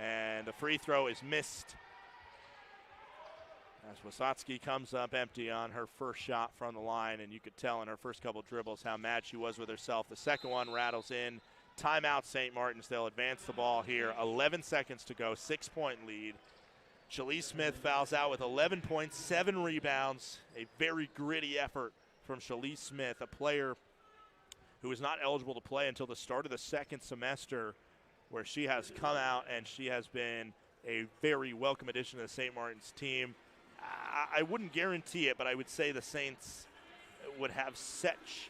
and the free throw is missed as Wasotsky comes up empty on her first shot from the line, and you could tell in her first couple dribbles how mad she was with herself. The second one rattles in Timeout, St. Martin's. They'll advance the ball here. 11 seconds to go, 6-point lead. Shalise Smith fouls out with 11 points, 7 rebounds. A very gritty effort from Shalise Smith, a player who is not eligible to play until the start of the second semester, where she has come out and she has been a very welcome addition to the St. Martin's team. I wouldn't guarantee it, but I would say the Saints would have such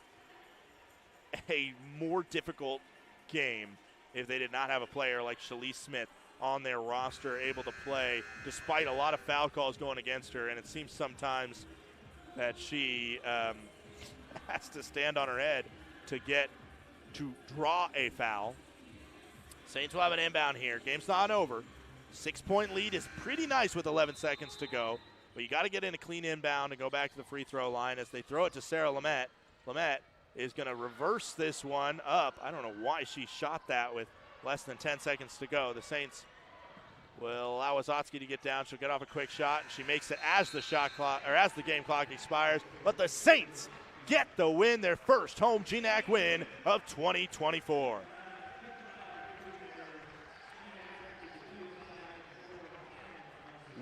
a more difficult game if they did not have a player like Shalise Smith on their roster, able to play despite a lot of foul calls going against her. And it seems sometimes that she has to stand on her head to get to draw a foul. Saints will have an inbound here. Game's not over. 6-point lead is pretty nice with 11 seconds to go, but you got to get in a clean inbound and go back to the free throw line as they throw it to Sarah Lamette. Lamette is going to reverse this one up. I don't know why she shot that with less than 10 seconds to go. The Saints will allow Ozotsky to get down. She'll get off a quick shot, and she makes it as the shot clock, or as the game clock expires. But the Saints get the win, their first home GNAC win of 2024.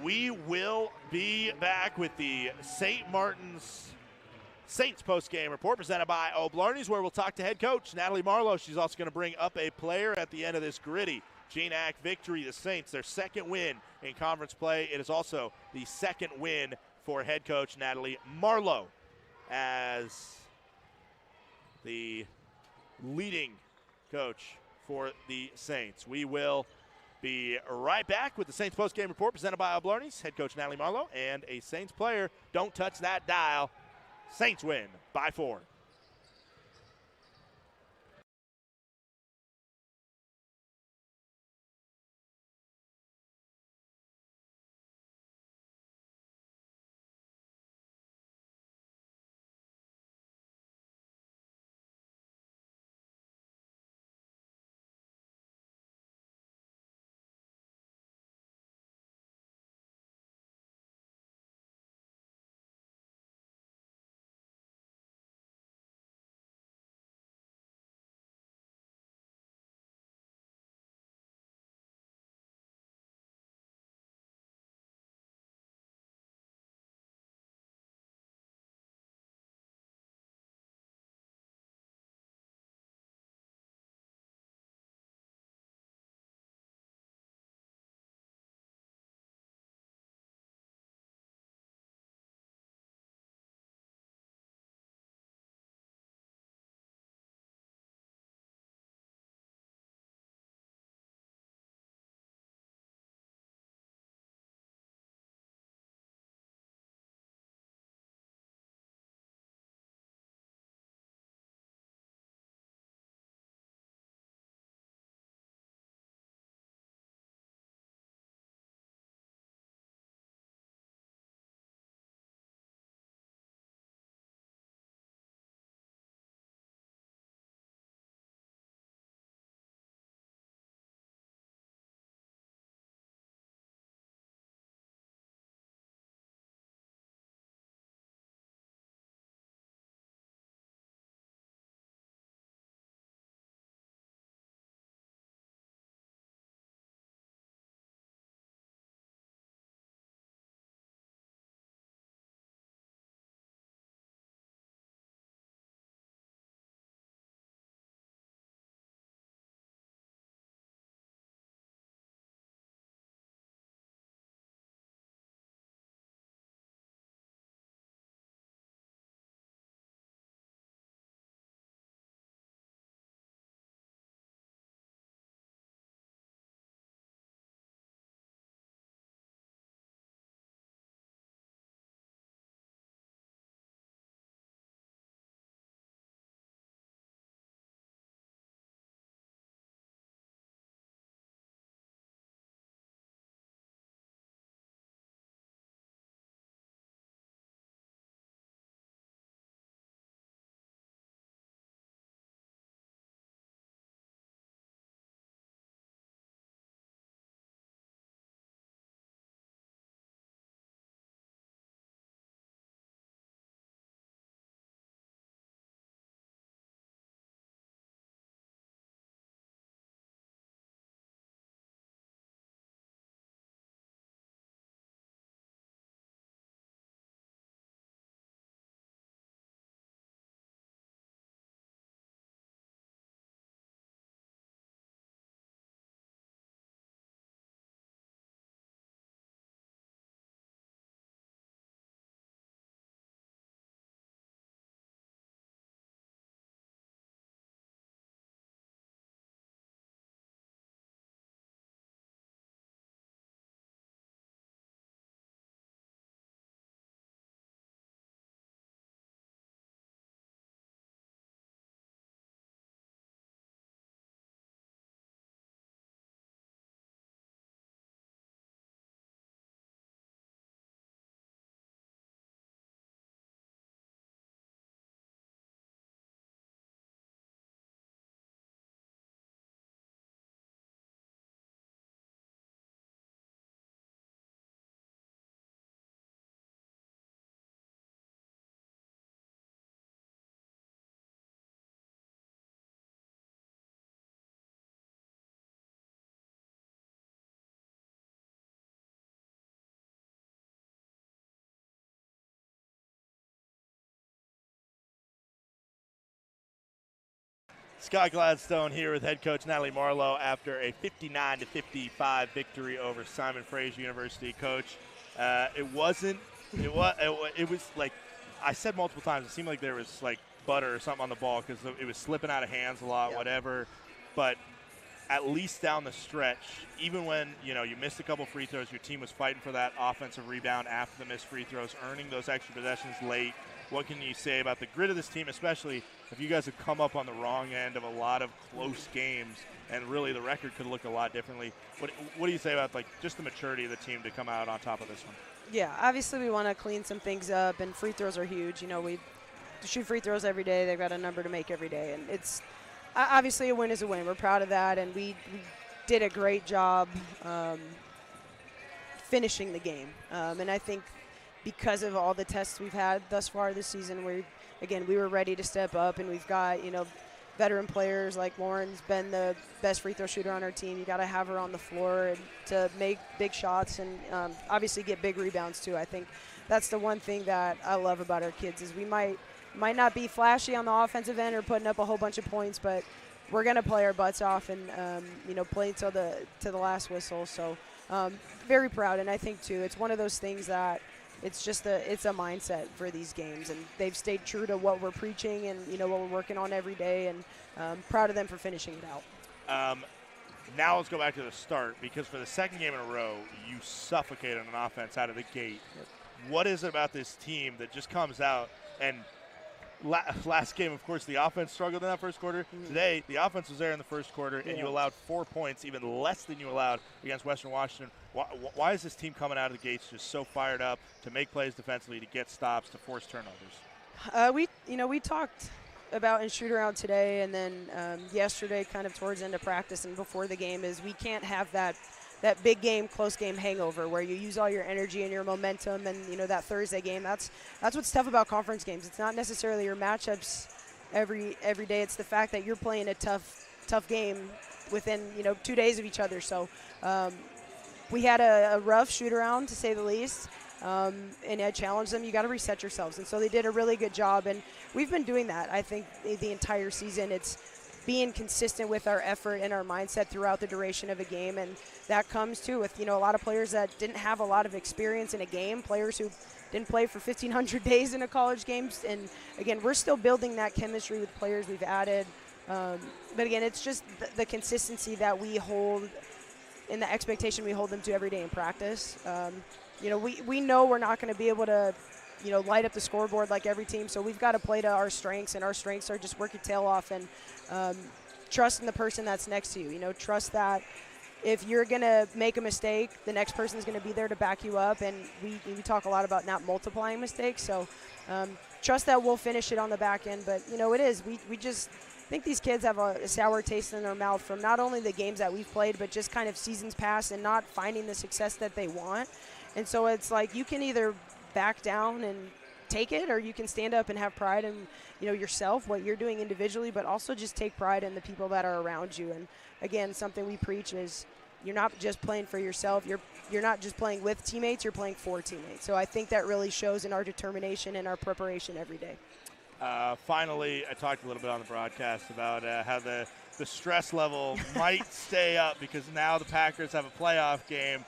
We will be back with the St. Martin's Saints post-game report presented by O'Blarney's, where we'll talk to head coach Natalie Marlowe. She's also going to bring up a player at the end of this gritty GNAC victory. The Saints, their second win in conference play. It is also the second win for head coach Natalie Marlowe as the leading coach for the Saints. We will be right back with the Saints post-game report presented by O'Blarney's, head coach Natalie Marlowe, and a Saints player. Don't touch that dial. Saints win by 4. Scott Gladstone here with head coach Natalie Marlowe after a 59-55 victory over Simon Fraser University. Coach, it was like I said multiple times, it seemed like there was like butter or something on the ball because it was slipping out of hands a lot, whatever. But at least down the stretch, even when you missed a couple free throws, your team was fighting for that offensive rebound after the missed free throws, earning those extra possessions late. What can you say about the grit of this team, especially if you guys have come up on the wrong end of a lot of close games, and really the record could look a lot differently? What do you say about just the maturity of the team to come out on top of this one? Yeah, obviously we want to clean some things up, and free throws are huge. We shoot free throws every day. They've got a number to make every day, and it's obviously a win is a win. We're proud of that, and we did a great job finishing the game. And I think because of all the tests we've had thus far this season, we were ready to step up, and we've got, veteran players like Lauren's been the best free throw shooter on our team. You got to have her on the floor and to make big shots and obviously get big rebounds too. I think that's the one thing that I love about our kids is we might not be flashy on the offensive end or putting up a whole bunch of points, but we're going to play our butts off and, play till the last whistle. So very proud, and I think too it's one of those things that it's a mindset for these games, and they've stayed true to what we're preaching and what we're working on every day, and proud of them for finishing it out. Now let's go back to the start, because for the second game in a row, you suffocated on offense out of the gate. Yep. What is it about this team that just comes out and last game, of course, the offense struggled in that first quarter. Today, the offense was there in the first quarter, and you allowed 4 points, even less than you allowed against Western Washington. Why is this team coming out of the gates just so fired up to make plays defensively, to get stops, to force turnovers? We talked about in shoot-around today and then yesterday kind of towards the end of practice and before the game is we can't have that big game, close game hangover where you use all your energy and your momentum and, that Thursday game. That's what's tough about conference games. It's not necessarily your matchups every day. It's the fact that you're playing a tough game within, 2 days of each other. So we had a rough shoot-around, to say the least. And I challenged them, you got to reset yourselves. And so they did a really good job. And we've been doing that, I think, the entire season. It's being consistent with our effort and our mindset throughout the duration of a game. And that comes, too, with, a lot of players that didn't have a lot of experience in a game, players who didn't play for 1,500 days in a college game. And, again, we're still building that chemistry with players we've added. But, again, it's just the consistency that we hold and the expectation we hold them to every day in practice. We know we're not going to be able to, light up the scoreboard like every team. So we've got to play to our strengths, and our strengths are just work your tail off and trust in the person that's next to you. Trust that if you're going to make a mistake, the next person is going to be there to back you up. And we talk a lot about not multiplying mistakes. So trust that we'll finish it on the back end. But, it is. We just think these kids have a sour taste in their mouth from not only the games that we've played, but just kind of seasons past and not finding the success that they want. And so it's like you can either back down and take it, or you can stand up and have pride in, yourself, what you're doing individually, but also just take pride in the people that are around you. And again, something we preach is you're not just playing for yourself. You're not just playing with teammates. You're playing for teammates. So I think that really shows in our determination and our preparation every day. Finally, I talked a little bit on the broadcast about how the stress level might stay up because now the Packers have a playoff game.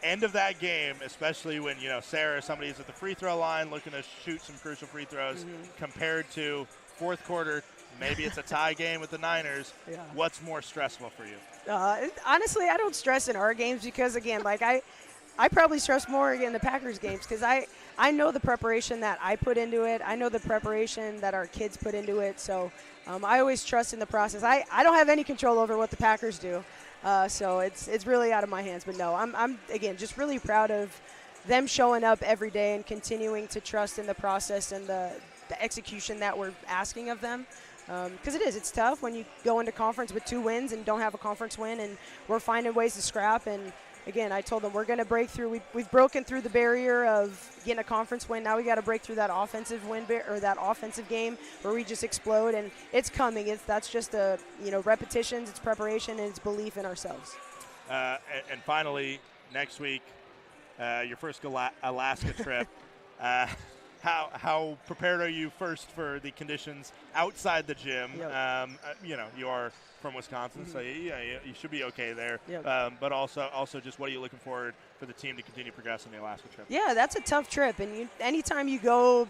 End of that game, especially when, Sarah or somebody is at the free throw line looking to shoot some crucial free throws compared to fourth quarter, maybe it's a tie game with the Niners. Yeah. What's more stressful for you? Honestly, I don't stress in our games because, again, I probably stress more in the Packers games because I know the preparation that I put into it. I know the preparation that our kids put into it. So I always trust in the process. I don't have any control over what the Packers do. So it's really out of my hands. But no, I'm again just really proud of them showing up every day and continuing to trust in the process and the execution that we're asking of them. Because it's tough when you go into conference with 2 wins and don't have a conference win, and we're finding ways to scrap. And again, I told them we're going to break through. We've broken through the barrier of getting a conference win. Now we got to break through that offensive win or that offensive game where we just explode, and it's coming. That's just repetitions, it's preparation, and it's belief in ourselves. And finally, next week, your first Alaska trip. how prepared are you first for the conditions outside the gym? Yep. You are from Wisconsin, so you should be okay there. Yep. But also just what are you looking forward for the team to continue progressing the Alaska trip? Yeah, that's a tough trip, and anytime you go,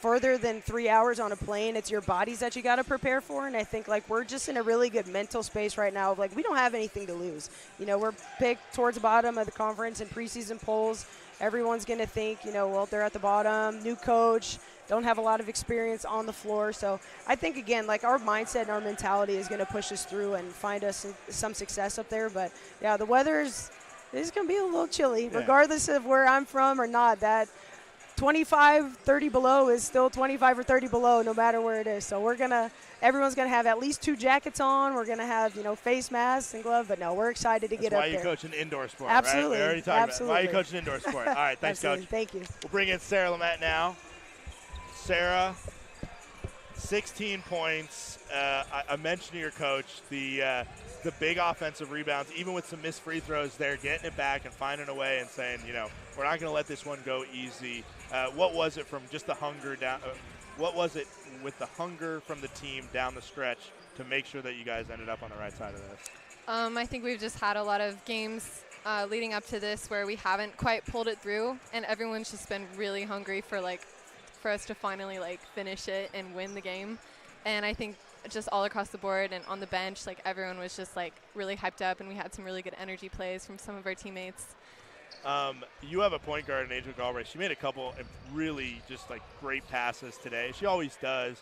further than 3 hours on a plane, it's your bodies that you got to prepare for. And I think we're just in a really good mental space right now. We don't have anything to lose. We're picked towards the bottom of the conference in preseason polls. Everyone's going to think, well, they're at the bottom, new coach, don't have a lot of experience on the floor. So I think, again, our mindset and our mentality is going to push us through and find us some success up there. But, yeah, the weather is going to be a little chilly, regardless of where I'm from or not. That 25, 30 below is still 25 or 30 below no matter where it is. So everyone's going to have at least 2 jackets on. We're going to have, face masks and gloves. But, no, we're excited to get up there. That's why you coach an indoor sport, Absolutely. right? We already talked Absolutely. about it. Why you coach an indoor sport. All right, thanks, Absolutely. Coach. Thank you. We'll bring in Sarah Lamette now. Sarah, 16 points. I mentioned to your coach the big offensive rebounds, even with some missed free throws there, getting it back and finding a way and saying, we're not going to let this one go easy. What was it from just the hunger down? What was it with the hunger from the team down the stretch to make sure that you guys ended up on the right side of this? I think we've just had a lot of games leading up to this where we haven't quite pulled it through, and everyone's just been really hungry for us to finally finish it and win the game. And I think just all across the board and on the bench, everyone was just really hyped up, and we had some really good energy plays from some of our teammates. You have a point guard in Angel Galbraith. She made a couple of really just great passes today. She always does.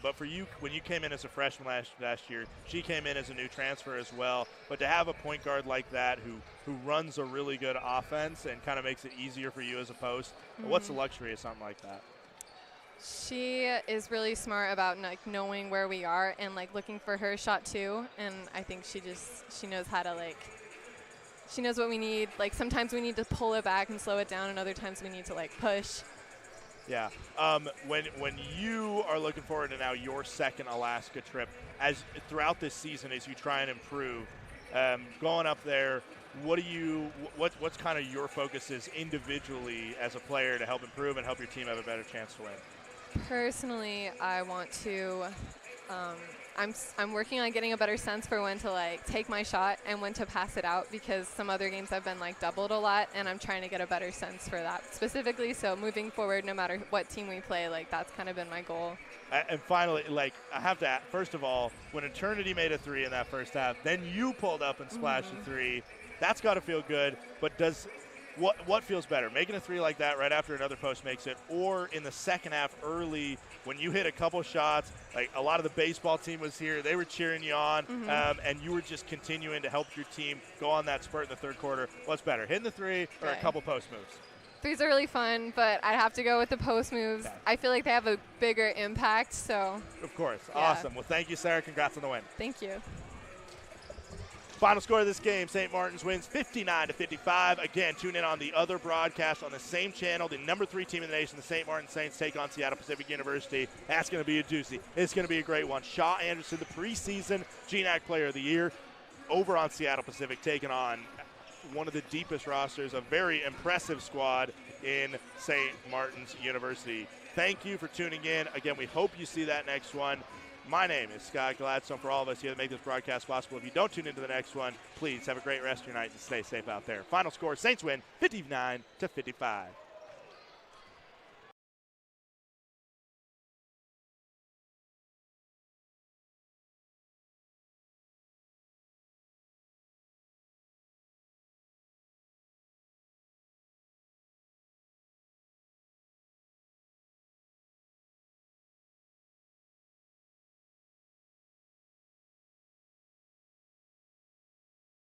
But for you, when you came in as a freshman last year, she came in as a new transfer as well. But to have a point guard like that who runs a really good offense and kind of makes it easier for you as a post, what's the luxury of something like that? She is really smart about knowing where we are and looking for her shot too. And I think she knows how to she knows what we need. Sometimes we need to pull it back and slow it down, and other times we need to push. Yeah. When you are looking forward to now your second Alaska trip, as throughout this season as you try and improve, going up there, what's kind of your focus is individually as a player to help improve and help your team have a better chance to win? Personally, I want to. I'm working on getting a better sense for when to take my shot and when to pass it out, because some other games I've been doubled a lot, and I'm trying to get a better sense for that specifically. So moving forward, no matter what team we play, that's kind of been my goal. And finally, I have to ask, first of all, when Eternity made a 3 in that first half, then you pulled up and splashed a 3. That's got to feel good. But what feels better, making a 3 like that right after another post makes it, or in the second half early when you hit a couple shots, a lot of the baseball team was here, they were cheering you on, and you were just continuing to help your team go on that spurt in the third quarter? What's better, hitting the 3 or a couple post moves? 3s are really fun, but I'd have to go with the post moves. Okay. I feel like they have a bigger impact, so. Of course. Yeah. Awesome. Well, thank you, Sarah. Congrats on the win. Thank you. Final score of this game, St. Martin's wins 59-55. Again, tune in on the other broadcast on the same channel. The number 3 team in the nation, the St. Martin Saints, take on Seattle Pacific University. That's going to be a doozy. It's going to be a great one. Shaw Anderson, the preseason GNAC Player of the Year, over on Seattle Pacific, taking on one of the deepest rosters, a very impressive squad in St. Martin's University. Thank you for tuning in. Again, we hope you see that next one. My name is Scott Gladstone. For all of us here that make this broadcast possible, if you don't tune into the next one, please have a great rest of your night and stay safe out there. Final score, Saints win 59-55.